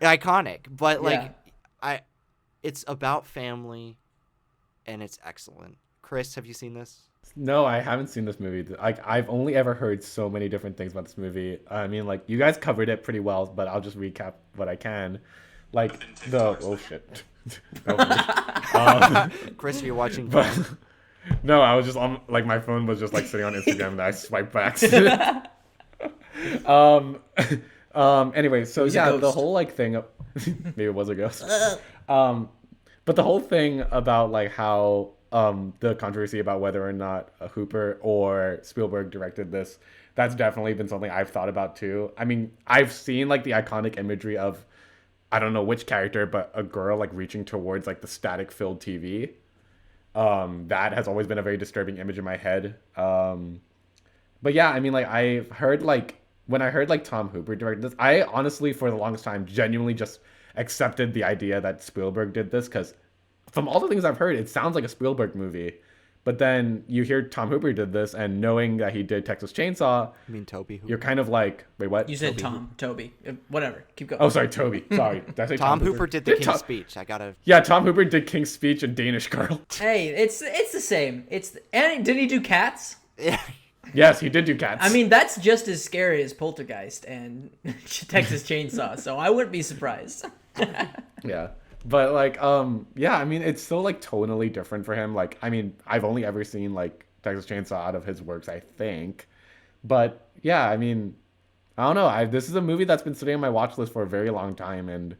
Iconic, but like, it's about family, and it's excellent. Chris, have you seen this? No, I haven't seen this movie. Like, I've only ever heard so many different things about this movie. I mean, like, you guys covered it pretty well, but I'll just recap what I can. Like oh shit. Chris, you're watching. No, I was just on, like, my phone was just like sitting on Instagram and I swiped back. Anyway, so yeah, the whole like thing maybe it was a ghost. But the whole thing about like how the controversy about whether or not Hooper or Spielberg directed this, that's definitely been something I've thought about too. I mean, I've seen like the iconic imagery of, I don't know which character, but a girl like reaching towards like the static filled TV. That has always been a very disturbing image in my head. But yeah, I mean, like, I've heard like, when I heard like Tom Hooper directed this, I honestly for the longest time genuinely just accepted the idea that Spielberg did this, because from all the things I've heard, it sounds like a Spielberg movie. But then you hear Tom Hooper did this, and knowing that he did Texas Chainsaw, I mean Toby Hooper. You're kind of like, wait, what? You said Toby. Whatever. Keep going. Oh, sorry, Toby. Sorry. Did I say Tom Hooper did the King's Speech. Yeah, Tom Hooper did King's Speech and Danish Girl. Hey, it's the same. And did he do Cats? Yeah. Yes, he did do Cats. I mean, that's just as scary as Poltergeist and Texas Chainsaw, so I wouldn't be surprised. Yeah. But like, yeah, I mean, it's still like tonally different for him. Like, I mean, I've only ever seen like Texas Chainsaw out of his works, I think. But yeah, I mean, I don't know. This is a movie that's been sitting on my watch list for a very long time, and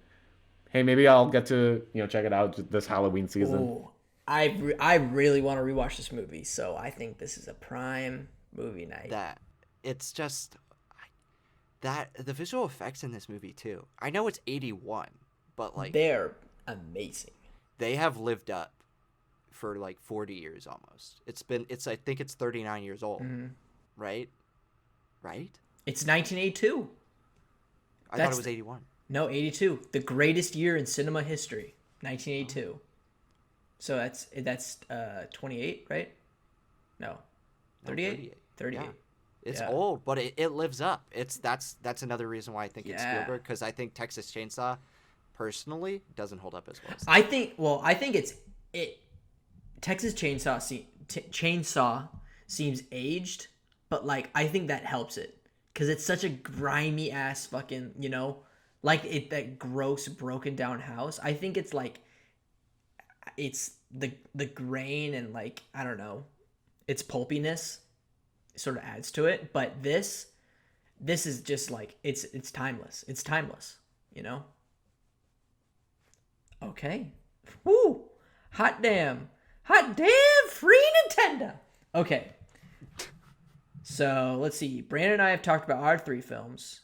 hey, maybe I'll get to check it out this Halloween season. Ooh, I really want to rewatch this movie, so I think this is a prime movie night. It's just that the visual effects in this movie too. I know it's 81, but like they're amazing. They have lived up for like 40 years almost. I think it's 39 years old, right? Right? It's 1982. I thought it was 81. No, 82. The greatest year in cinema history, 1982. So that's 28, right? No. 38? 38. Yeah. It's old, but it lives up. That's another reason why I think it's Yeah. Spielberg, because I think Texas Chainsaw personally doesn't hold up as well. I think Texas Chainsaw seems aged, but like I think that helps it because it's such a grimy ass fucking, you know, like that gross broken down house. I think it's like it's the grain and like I don't know, its pulpiness sort of adds to it, but this is just like it's timeless. It's timeless, you know? Okay. Woo! Hot damn, free Nintendo. Okay. So let's see. Brandon and I have talked about our 3 films.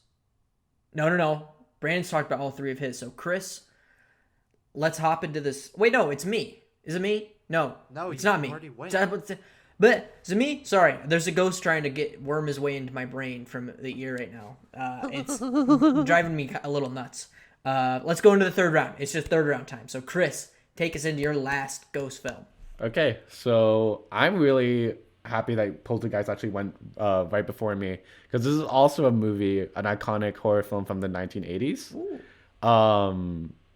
No. Brandon's talked about all 3 of his. So Chris, let's hop into this. Wait, no, it's me. Is it me? No, it's not me. But is it me? Sorry, there's a ghost trying to worm his way into my brain from the ear right now. It's driving me a little nuts. Let's go into the 3rd round. It's just 3rd round time. So Chris, take us into your last ghost film. Okay, so I'm really happy that Poltergeist actually went right before me, because this is also a movie, an iconic horror film from the 1980s.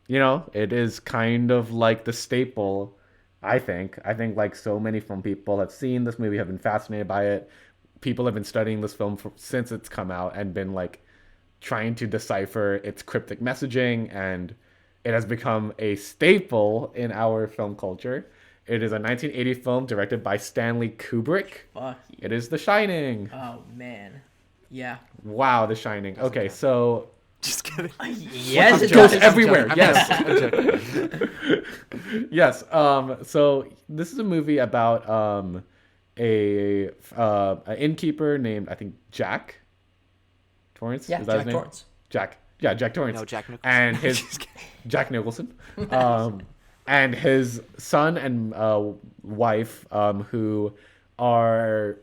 You know, it is kind of like the staple. I think like so many film people have seen this movie, have been fascinated by it. People have been studying this film since it's come out and been like trying to decipher its cryptic messaging, and it has become a staple in our film culture. It is a 1980 film directed by Stanley Kubrick. Fuck. It is The Shining. Oh man. Yeah. Wow, The Shining. Okay, so Just kidding. Yes, it goes does. everywhere. Yes. I'm joking. Yes. So this is a movie about an innkeeper named, I think, Jack Torrance. Yeah, Is that Jack his name? Torrance. Jack Torrance. No, Jack Nicholson. And his Jack Nicholson. And his son and wife, who are,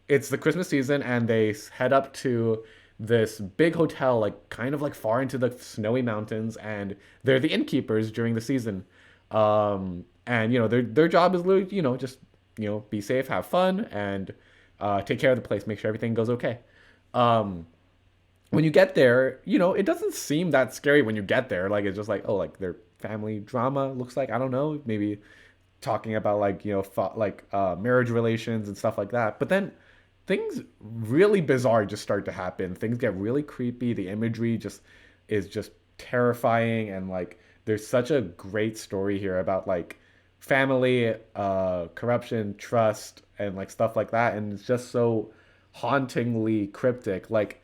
it's the Christmas season, and they head up to this big hotel, like kind of like far into the snowy mountains, and they're the innkeepers during the season. And you know, their job is literally, you know, just, you know, be safe, have fun, and take care of the place, make sure everything goes okay. When you get there, you know, it doesn't seem that scary when you get there. Like, it's just like, oh, like their family drama looks like, I don't know, maybe talking about like, you know, marriage relations and stuff like that. But then things really bizarre just start to happen. Things get really creepy. The imagery is just terrifying, and like there's such a great story here about like family, corruption, trust, and like stuff like that. And it's just so hauntingly cryptic. Like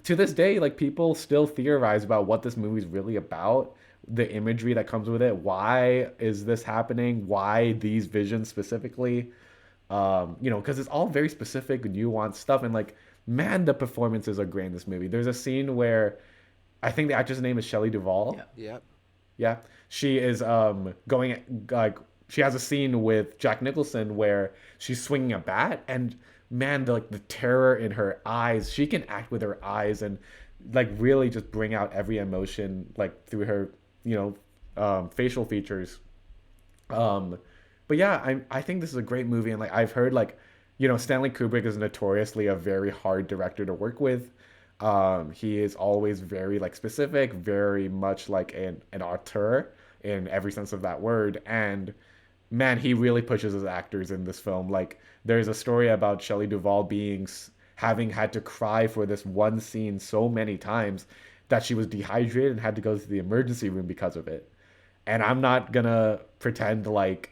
to this day, like people still theorize about what this movie's really about, the imagery that comes with it. Why is this happening? Why these visions specifically? You know, because it's all very specific, nuanced stuff, and like, man, the performances are great in this movie. There's a scene where I think the actress' name is Shelley Duvall. Yeah. She is going, like, she has a scene with Jack Nicholson where she's swinging a bat, and man, the terror in her eyes. She can act with her eyes and like really just bring out every emotion like through her, you know, facial features. But yeah, I think this is a great movie, and like I've heard, like, you know, Stanley Kubrick is notoriously a very hard director to work with. He is always very like specific, very much like an auteur in every sense of that word. And man, he really pushes his actors in this film. Like there's a story about Shelley Duvall having had to cry for this one scene so many times that she was dehydrated and had to go to the emergency room because of it. And I'm not gonna pretend like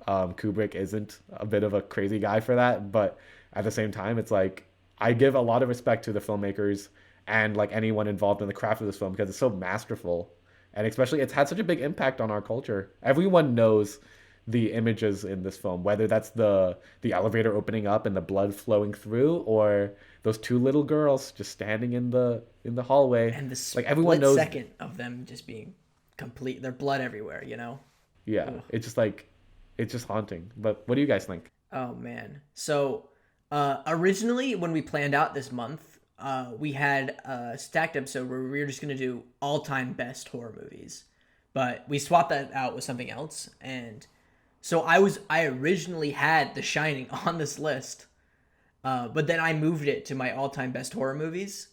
Kubrick isn't a bit of a crazy guy for that, but at the same time, it's like I give a lot of respect to the filmmakers and like anyone involved in the craft of this film, because it's so masterful, and especially it's had such a big impact on our culture. Everyone knows the images in this film, whether that's the elevator opening up and the blood flowing through, or those 2 little girls just standing in the hallway, And the like everyone knows second of them just being complete, their blood everywhere, you know. Yeah, it's just like it's just haunting. But what do you guys think? Oh man. So originally when we planned out this month, we had a stacked episode where we were just gonna do all-time best horror movies, but we swapped that out with something else. And so I originally had The Shining on this list, but then I moved it to my all-time best horror movies.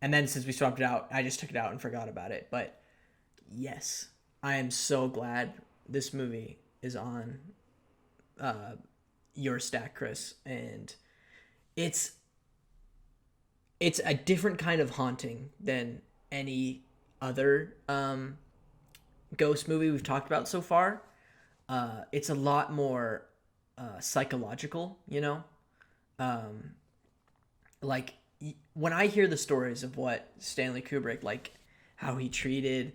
And then since we swapped it out, I just took it out and forgot about it. But yes, I am so glad this movie is on your stack, Chris. And it's a different kind of haunting than any other ghost movie we've talked about so far. It's a lot more psychological, you know? Like, when I hear the stories of what Stanley Kubrick, like, how he treated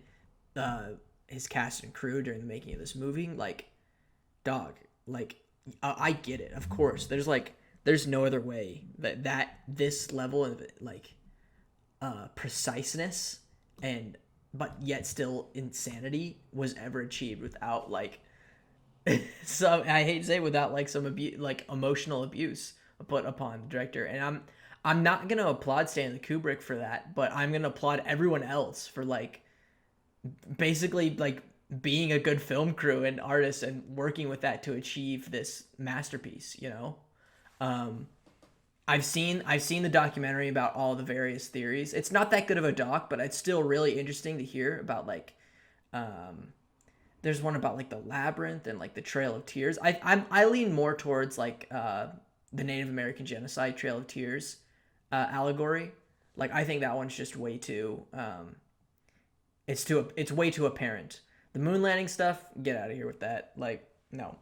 his cast and crew during the making of this movie, like, dog, like, I get it, of course. There's no other way that this level of, like, preciseness but yet still insanity was ever achieved without, like, some, I hate to say, without, like, some emotional abuse put upon the director. And I'm not gonna applaud Stanley Kubrick for that, but I'm gonna applaud everyone else for, like, basically, like, being a good film crew and artists and working with that to achieve this masterpiece, you know? I've seen the documentary about all the various theories. It's not that good of a doc, but it's still really interesting to hear about, like, there's one about, like, the labyrinth and, like, the Trail of Tears. I lean more towards, like, the Native American genocide Trail of Tears allegory. Like, I think that one's just way too it's way too apparent. The moon landing stuff, get out of here with that. Like, no.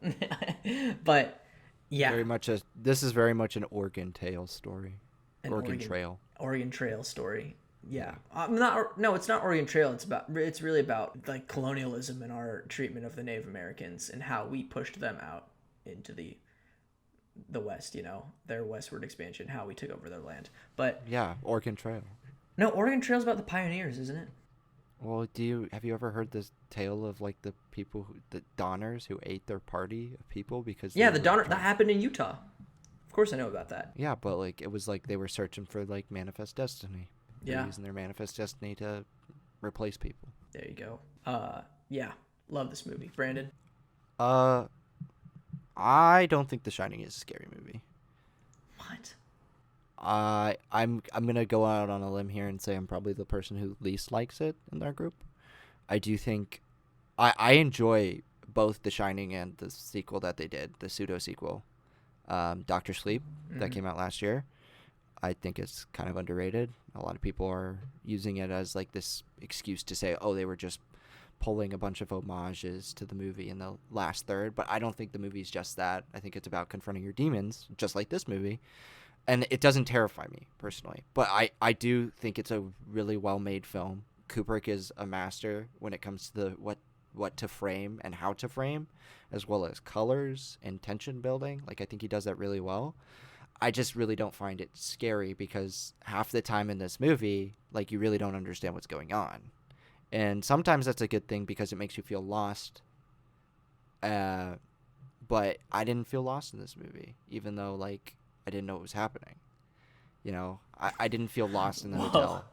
But yeah, this is very much an Oregon Trail story. Oregon Trail story. Yeah. No, it's not Oregon Trail. It's really about, like, colonialism and our treatment of the Native Americans and how we pushed them out into the West, you know, their westward expansion, how we took over their land. But yeah, Oregon Trail. No, Oregon Trail's about the pioneers, isn't it? Well, have you ever heard this tale of, like, the people the Donners who ate their party of people because the Donner that happened in Utah. Of course I know about that. Yeah, but, like, it was like they were searching for, like, manifest destiny. They're using their manifest destiny to replace people. There you go. Yeah, love this movie. Brandon? I don't think The Shining is a scary movie. What? I'm gonna go out on a limb here and say I'm probably the person who least likes it in our group. I do think I enjoy both The Shining and the sequel that they did, the pseudo sequel, Doctor Sleep, that came out last year. I think it's kind of underrated. A lot of people are using it as, like, this excuse to say, oh, they were just pulling a bunch of homages to the movie in the last third, but I don't think the movie's just that. I think it's about confronting your demons, just like this movie. And it doesn't terrify me, personally. But I do think it's a really well-made film. Kubrick is a master when it comes to what to frame and how to frame, as well as colors and tension building. Like, I think he does that really well. I just really don't find it scary because half the time in this movie, like, you really don't understand what's going on. And sometimes that's a good thing because it makes you feel lost. But I didn't feel lost in this movie, even though, like, I didn't know what was happening. You know, I didn't feel lost in the hotel.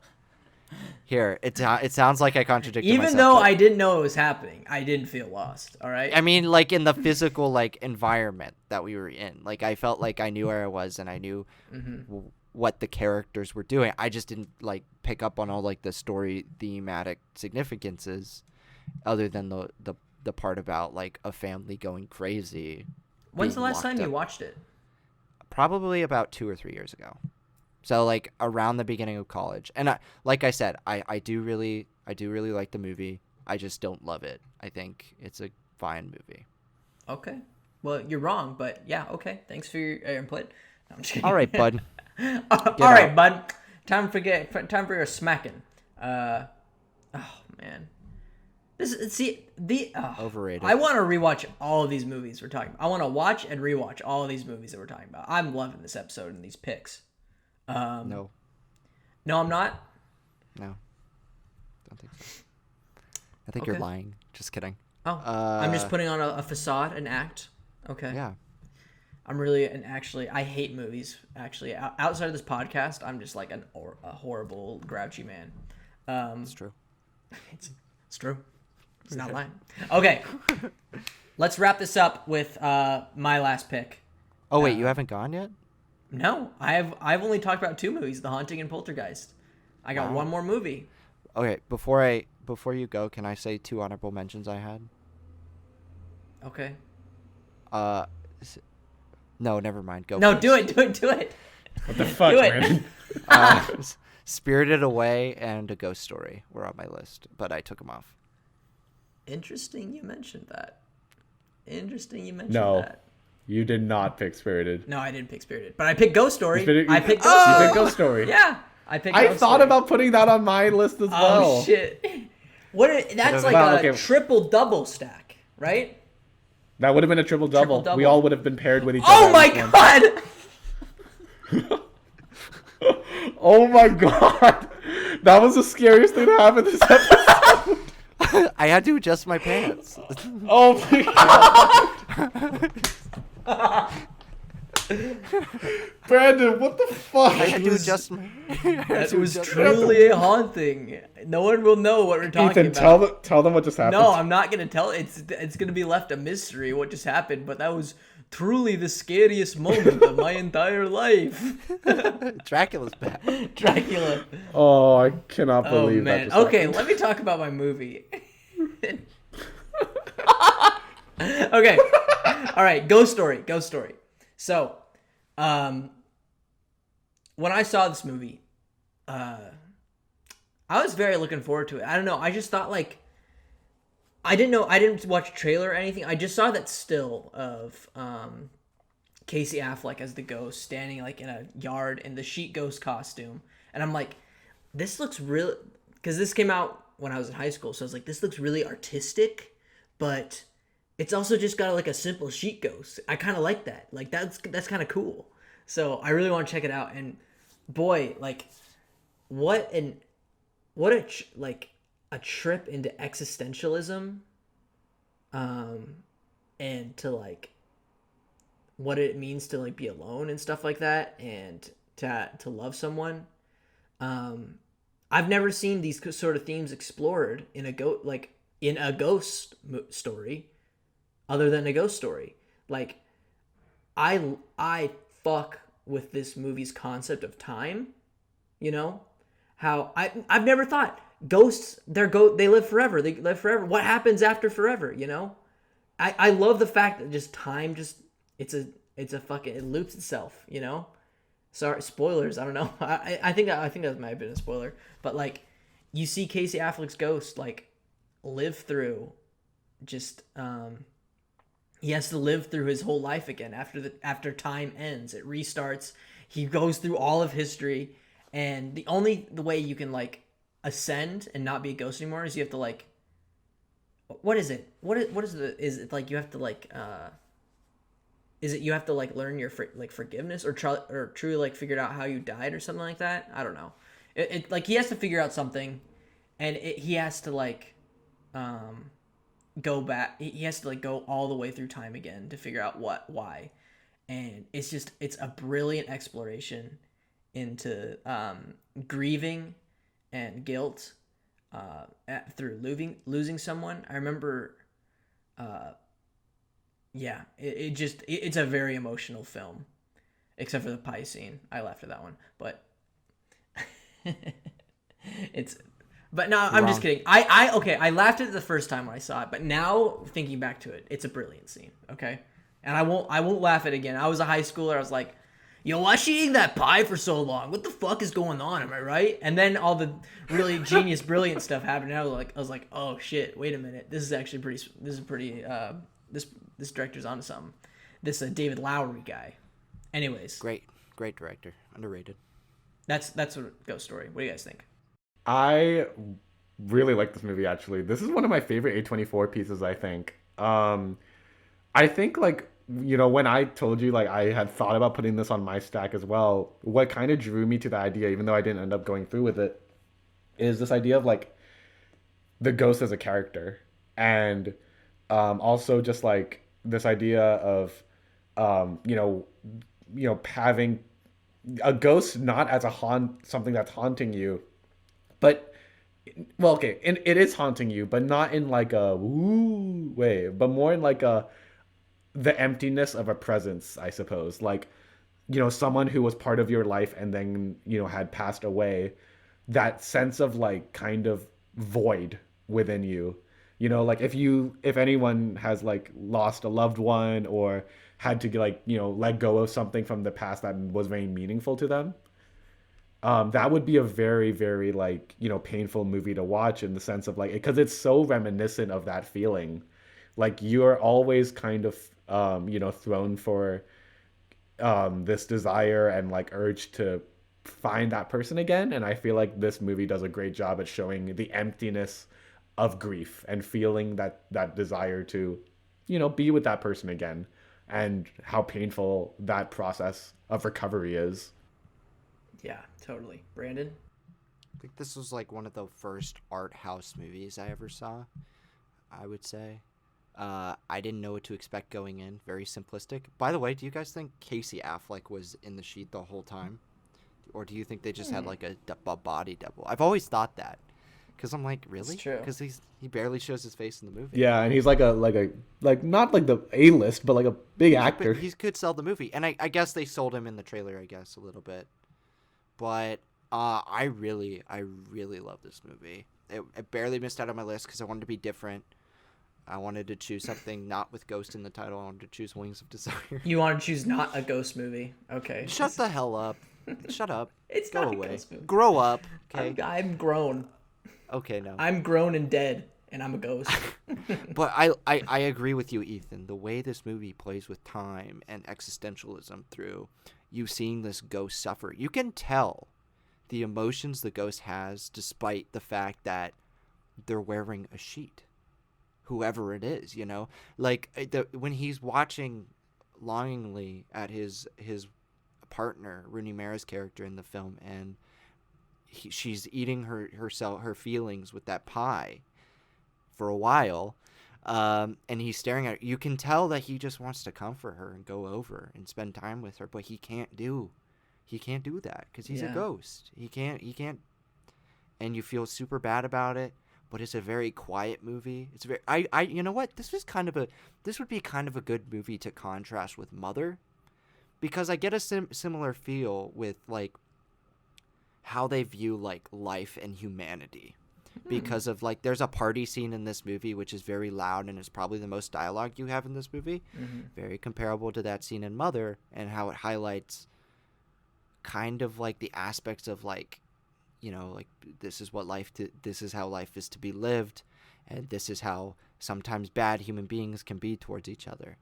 Here, it sounds like I contradicted myself. Even though I didn't know it was happening, I didn't feel lost, all right? I mean, like, in the physical, like, environment that we were in. Like, I felt like I knew where I was and I knew what the characters were doing. I just didn't, like, pick up on all, like, the story thematic significances other than the part about, like, a family going crazy. When's the last time you watched it? Probably about 2 or 3 years ago. So, like, around the beginning of college. And like I said, I do really like the movie. I just don't love it. I think it's a fine movie. Okay. Well, you're wrong, but yeah, okay. Thanks for your input. No, I'm just kidding. All right, bud. All right, bud. Time for your smacking. Oh man. Overrated. I want to rewatch all of these movies we're talking about. I want to watch and rewatch all of these movies that we're talking about. I'm loving this episode and these picks. No, I'm not. No, don't think so. I think you're lying. Just kidding. Oh, I'm just putting on a facade, an act. Okay. Yeah. I'm really actually I hate movies. Actually, outside of this podcast, I'm just like a horrible grouchy man. It's true. It's true. It's not lying. Okay, let's wrap this up with my last pick. Oh wait, you haven't gone yet? No, I've only talked about 2 movies: The Haunting and Poltergeist. I got one more movie. Okay, before you go, can I say 2 honorable mentions I had? Okay. No, never mind. Go. No, first. do it. What the fuck, Do it. Brandon? Spirited Away and A Ghost Story were on my list, but I took them off. Interesting you mentioned that. No. that. You did not pick Spirited. No, I didn't pick Spirited, but I picked Ghost Story. I picked Ghost You Story. picked Ghost Story. Yeah, I picked. I Ghost thought Story. about putting that on my list as well. Oh shit! That's like Well, a okay. triple double stack, right? That would have been a triple double. Triple-double. We all would have been paired with each Oh other. my god! Oh my god! That was the scariest thing to happen this episode. I had to adjust my pants. Oh my god! Brandon, what the fuck? I had to adjust my. That was truly a haunting. No one will know what we're talking Ethan, about. tell them what just happened. No, I'm not gonna tell. It's gonna be left a mystery what just happened. But that was truly the scariest moment of my entire life. Dracula's back. Dracula. Oh, I cannot Oh believe that man. just Okay, happened. let me talk about my movie. Okay. All right. Ghost Story. So, when I saw this movie, I was very looking forward to it. I don't know. I just thought like, I didn't watch a trailer or anything. I just saw that still of Casey Affleck as the ghost standing like in a yard in the sheet ghost costume, and I'm like, this looks real, because this came out when I was in high school, so I was like, this looks really artistic, but it's also just got like a simple sheet ghost. I kind of like that. Like that's kind of cool. So I really want to check it out. And boy, like what a trip into existentialism, and to like what it means to like be alone and stuff like that, and to love someone. I've never seen these sort of themes explored in a ghost story, other than A Ghost Story. Like, I fuck with this movie's concept of time. You know, how I've never thought ghosts. They live forever. They live forever. What happens after forever? You know, I love the fact that just time it's a fucking, it loops itself. You know. Sorry, spoilers. I don't know. I think that might have been a spoiler. But like, you see Casey Affleck's ghost like live through, just he has to live through his whole life again after time ends. It restarts. He goes through all of history, and the way you can like ascend and not be a ghost anymore is you have to like, what is it? Is it like you have to like is it you have to like learn your forgiveness or truly like figure out how you died or something like that? I don't know. It like he has to figure out something, and he has to like go back. He has to like go all the way through time again to figure out why, and it's a brilliant exploration into grieving and guilt through losing someone. I remember. Yeah, it's a very emotional film, except for the pie scene. I laughed at that one, but but no, I'm just kidding. I laughed at it the first time when I saw it, but now thinking back to it, it's a brilliant scene. Okay, and I won't laugh at it again. I was a high schooler. I was like, yo, why is she eating that pie for so long? What the fuck is going on? Am I right? And then all the really genius, brilliant stuff happened. And I was like, oh shit, wait a minute. This is pretty. This director's onto something. This David Lowery guy. Anyways, Great director, underrated. that's what Ghost Story. What do you guys think? I really like this movie, actually. This is one of my favorite A24 pieces, I think. I think, like, you know, when I told you, like, I had thought about putting this on my stack as well, what kind of drew me to the idea, even though I didn't end up going through with it, is this idea of, like, the ghost as a character. And Also just like this idea of having a ghost not as a something that's haunting you, but well, okay, and it is haunting you, but not in like a woo way, but more in like the emptiness of a presence, I suppose. Like, someone who was part of your life and then, had passed away, that sense of like kind of void within you. Like if anyone has like lost a loved one or had to like, let go of something from the past that was very meaningful to them, that would be a very, very like, painful movie to watch in the sense of like, because it's so reminiscent of that feeling. Like you're always kind of, thrown for this desire and like urge to find that person again. And I feel like this movie does a great job at showing the emptiness of grief and feeling that desire to, be with that person again, and how painful that process of recovery is. Yeah, totally. Brandon? I think this was like one of the first art house movies I ever saw, I would say. I didn't know what to expect going in. Very simplistic. By the way, do you guys think Casey Affleck was in the sheet the whole time? Or do you think they just had like a body double? I've always thought that. Because I'm like, really? It's true. Because he barely shows his face in the movie. Yeah, and he's like not like the A-list, but like a big actor. He could sell the movie. And I guess they sold him in the trailer, I guess, a little bit. But I really love this movie. It barely missed out on my list because I wanted to be different. I wanted to choose something not with Ghost in the title. I wanted to choose Wings of Desire. You want to choose not a ghost movie? Okay. Shut the hell up. Shut up. It's Go not away. a ghost movie. Grow up. Okay. I'm grown. Okay, no. I'm grown and dead, and I'm a ghost. But I agree with you, Ethan. The way this movie plays with time and existentialism through you seeing this ghost suffer, you can tell the emotions the ghost has despite the fact that they're wearing a sheet. Whoever it is, like when he's watching longingly at his partner, Rooney Mara's character in the film, and she's eating her feelings with that pie for a while, and he's staring at her. You can tell that he just wants to comfort her and go over and spend time with her, but he can't do that because he's a ghost. He can't, and you feel super bad about it. But it's a very quiet movie. It's very you know what? This would be kind of a good movie to contrast with Mother, because I get a similar feel with like how they view like life and humanity. Because of like there's a party scene in this movie which is very loud and is probably the most dialogue you have in this movie. Very comparable to that scene in Mother, and how it highlights kind of like the aspects of like, like this is how life is to be lived, and this is how sometimes bad human beings can be towards each other.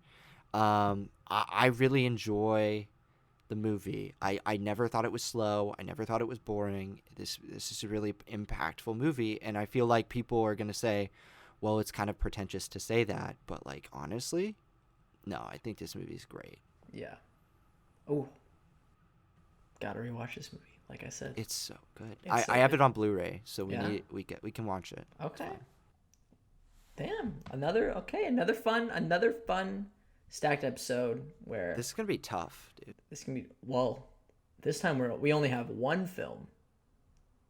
I really enjoy the movie. I never thought it was slow. I never thought it was boring. This is a really impactful movie, and I feel like people are going to say, well, it's kind of pretentious to say that, but like honestly, no, I think this movie is great. Yeah. Oh. Gotta rewatch this movie. Like I said, it's so good. It's I have it on Blu-ray, so we can watch it. Okay. Damn. Another fun stacked episode where This is gonna be tough, dude. this can be this time we only have one film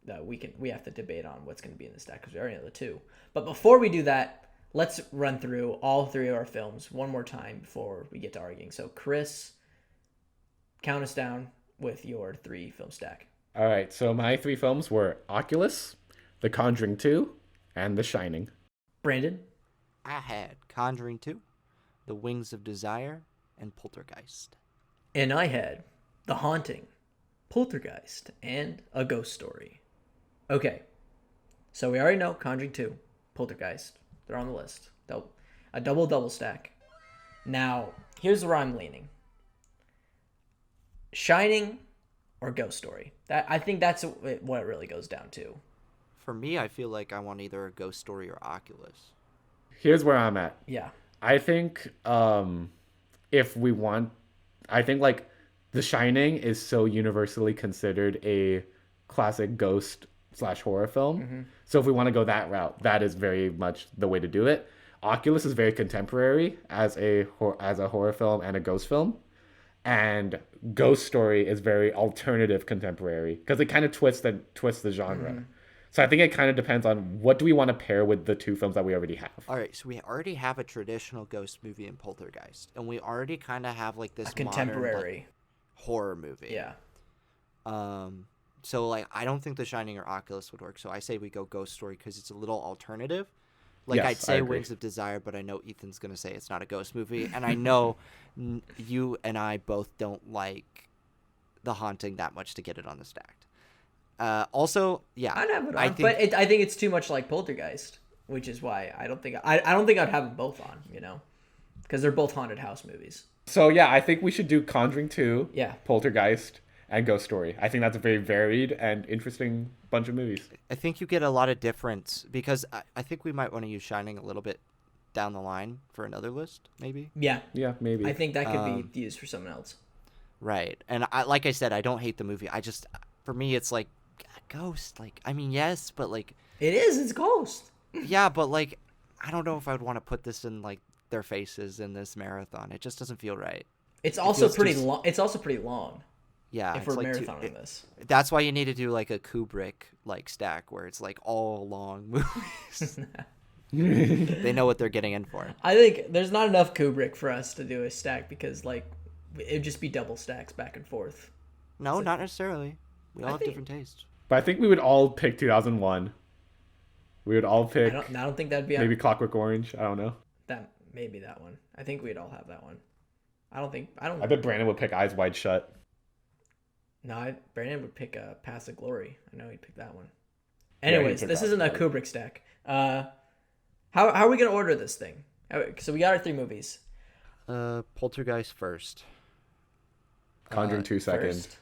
that we have to debate on what's going to be in the stack because we already know the two. But before we do that, let's run through all three of our films one more time before we get to arguing. So Chris, count us down with your 3 film stack. All right, so my 3 films were Oculus, The Conjuring 2, and The Shining. Brandon? I had Conjuring 2, The Wings of Desire, and Poltergeist. And I had The Haunting, Poltergeist, and A Ghost Story. Okay, so we already know Conjuring 2, Poltergeist. They're on the list. A double stack. Now, here's where I'm leaning. Shining or Ghost Story. I think that's what it really goes down to. For me, I feel like I want either a Ghost Story or Oculus. Here's where I'm at. Yeah. I think if we want, I think like The Shining is so universally considered a classic ghost/horror film. Mm-hmm. So if we want to go that route, that is very much the way to do it. Oculus is very contemporary as a horror film and a ghost film, and Ghost Story is very alternative contemporary because it kind of twists the genre. So I think it kind of depends on what do we want to pair with the two films that we already have. All right, so we already have a traditional ghost movie in Poltergeist, and we already kind of have like this Contemporary modern, like, horror movie. Yeah. So like I don't think The Shining or Oculus would work. So I say we go Ghost Story because it's a little alternative. Like Yes, I'd I say agree. Wings of Desire, but I know Ethan's gonna say it's not a ghost movie, and I know you and I both don't like The Haunting that much to get it on the Stacked. Also, yeah, I'd have it on, I think, but I think it's too much like Poltergeist, which is why I don't think I'd have them both on, you know, because they're both haunted house movies. So yeah, I think we should do Conjuring 2, Yeah. Poltergeist, and Ghost Story. I think that's a very varied and interesting bunch of movies. I think you get a lot of difference because I think we might want to use Shining a little bit down the line for another list, maybe. Yeah, Yeah, maybe. I think that could be used for someone else. Right, and like I said, I don't hate the movie. For me, it's like Ghost. Like, I mean, yes, but like, It's Ghost. yeah, but like, I don't know if I would want to put this in like their faces in this marathon. It just doesn't feel right. It's also feels pretty too- long. It's also pretty long. Yeah, If it's we're like marathoning this, that's why you need to do like a Kubrick like stack where it's like all long movies. They know what they're getting in for. I think there's not enough Kubrick for us to do a stack because like it'd just be double stacks back and forth. No, not necessarily. We all have think- different tastes. But I think we would all pick 2001. We would all pick I don't think that'd be maybe Clockwork Orange. I don't know. maybe that one. I think we'd all have that one. I bet Brandon would pick Eyes Wide Shut. No, Brandon would pick Path of Glory. I know he'd pick that one. Yeah, he'd Anyways, pick this that isn't a one. Kubrick stack. How are we gonna order this thing? So we got our 3 movies. Poltergeist first. Conjuring 2 second. First.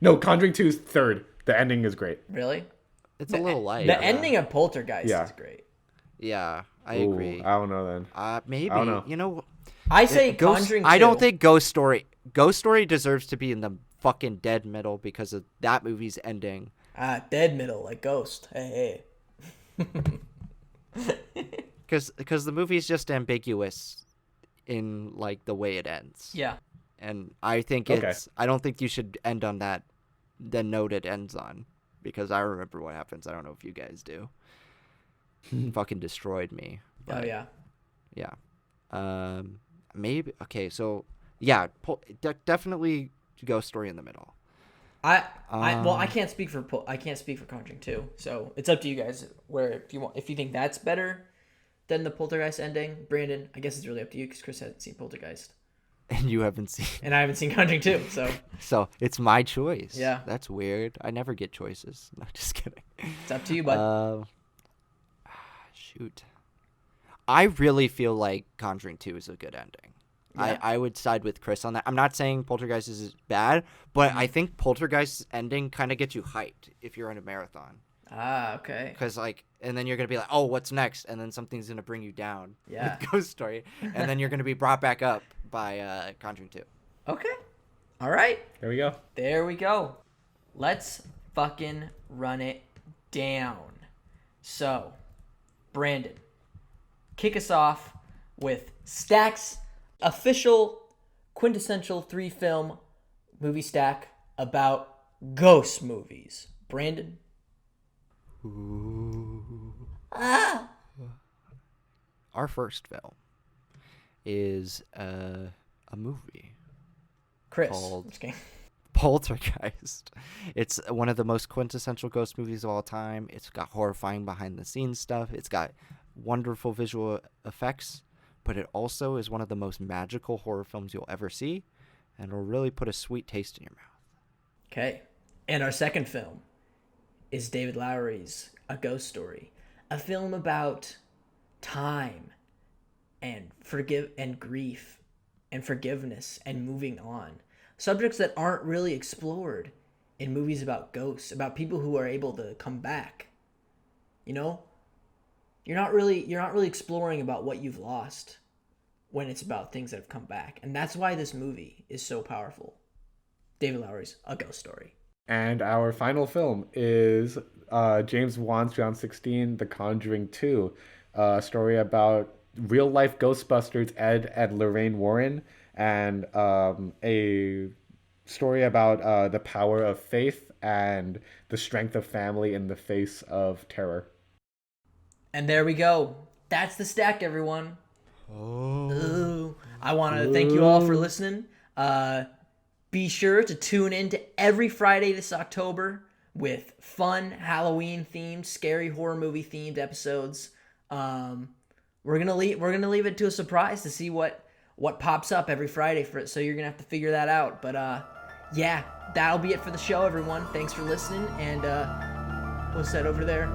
No, Conjuring 2's third. The ending is great. Really? It's a little light. The ending of Poltergeist Yeah. is great. Yeah, I Ooh, agree. I don't know then. Maybe. I don't know. You know, I say Ghost, Conjuring 2. I don't think Ghost Story deserves to be in the fucking dead middle because of that movie's ending. Dead middle like Ghost. Hey. Because the movie's just ambiguous in like the way it ends. Yeah. And I think Okay. I don't think you should end on the note it ends on, because I remember what happens. I don't know if you guys do. Fucking destroyed me. Oh yeah. Yeah. Maybe. Okay. So yeah, definitely Ghost Story in the middle. I can't speak for Conjuring 2, so it's up to you guys. Where if you think that's better than the Poltergeist ending, Brandon, I guess it's really up to you because Chris hasn't seen Poltergeist And you haven't seen. and I haven't seen Conjuring 2, so So it's my choice. Yeah. That's weird. I never get choices. No, just kidding. it's up to you, bud. Shoot. I really feel like Conjuring 2 is a good ending. Yeah. I would side with Chris on that. I'm not saying Poltergeist is bad, but Mm-hmm. I think Poltergeist's ending kind of gets you hyped if you're in a marathon. Okay. Because, like, and then you're going to be like, oh, what's next? And then something's going to bring you down Yeah. with Ghost Story. And then you're going to be brought back up by Conjuring 2. Okay. All right. There we go. There we go. Let's fucking run it down. So, Brandon, kick us off with Stack's official quintessential 3-film movie stack about ghost movies. Brandon? Our first film is a movie. Chris. Called- Just kidding. Poltergeist. It's one of the most quintessential ghost movies of all time. It's got horrifying behind the scenes stuff. It's got wonderful visual effects, but it also is one of the most magical horror films you'll ever see, and it'll really put a sweet taste in your mouth. Okay. And our second film is David Lowery's A Ghost Story, a film about time and grief and forgiveness and moving on. Subjects that aren't really explored in movies about ghosts, about people who are able to come back. You know? You're not really exploring about what you've lost when it's about things that have come back. And that's why this movie is so powerful. David Lowery's A Ghost Story. And our final film is James Wan's 2016, The Conjuring 2. a story about real life Ghostbusters Ed and Lorraine Warren, and a story about the power of faith and the strength of family in the face of terror. And there we go. That's the stack, everyone. Oh. I want to thank you all for listening. Be sure to tune in to every Friday this October with fun Halloween-themed, scary horror movie-themed episodes. We're gonna leave it to a surprise to see what pops up every Friday for it. So you're gonna have to figure that out. But yeah, that'll be it for the show, everyone. Thanks for listening. And what's that over there?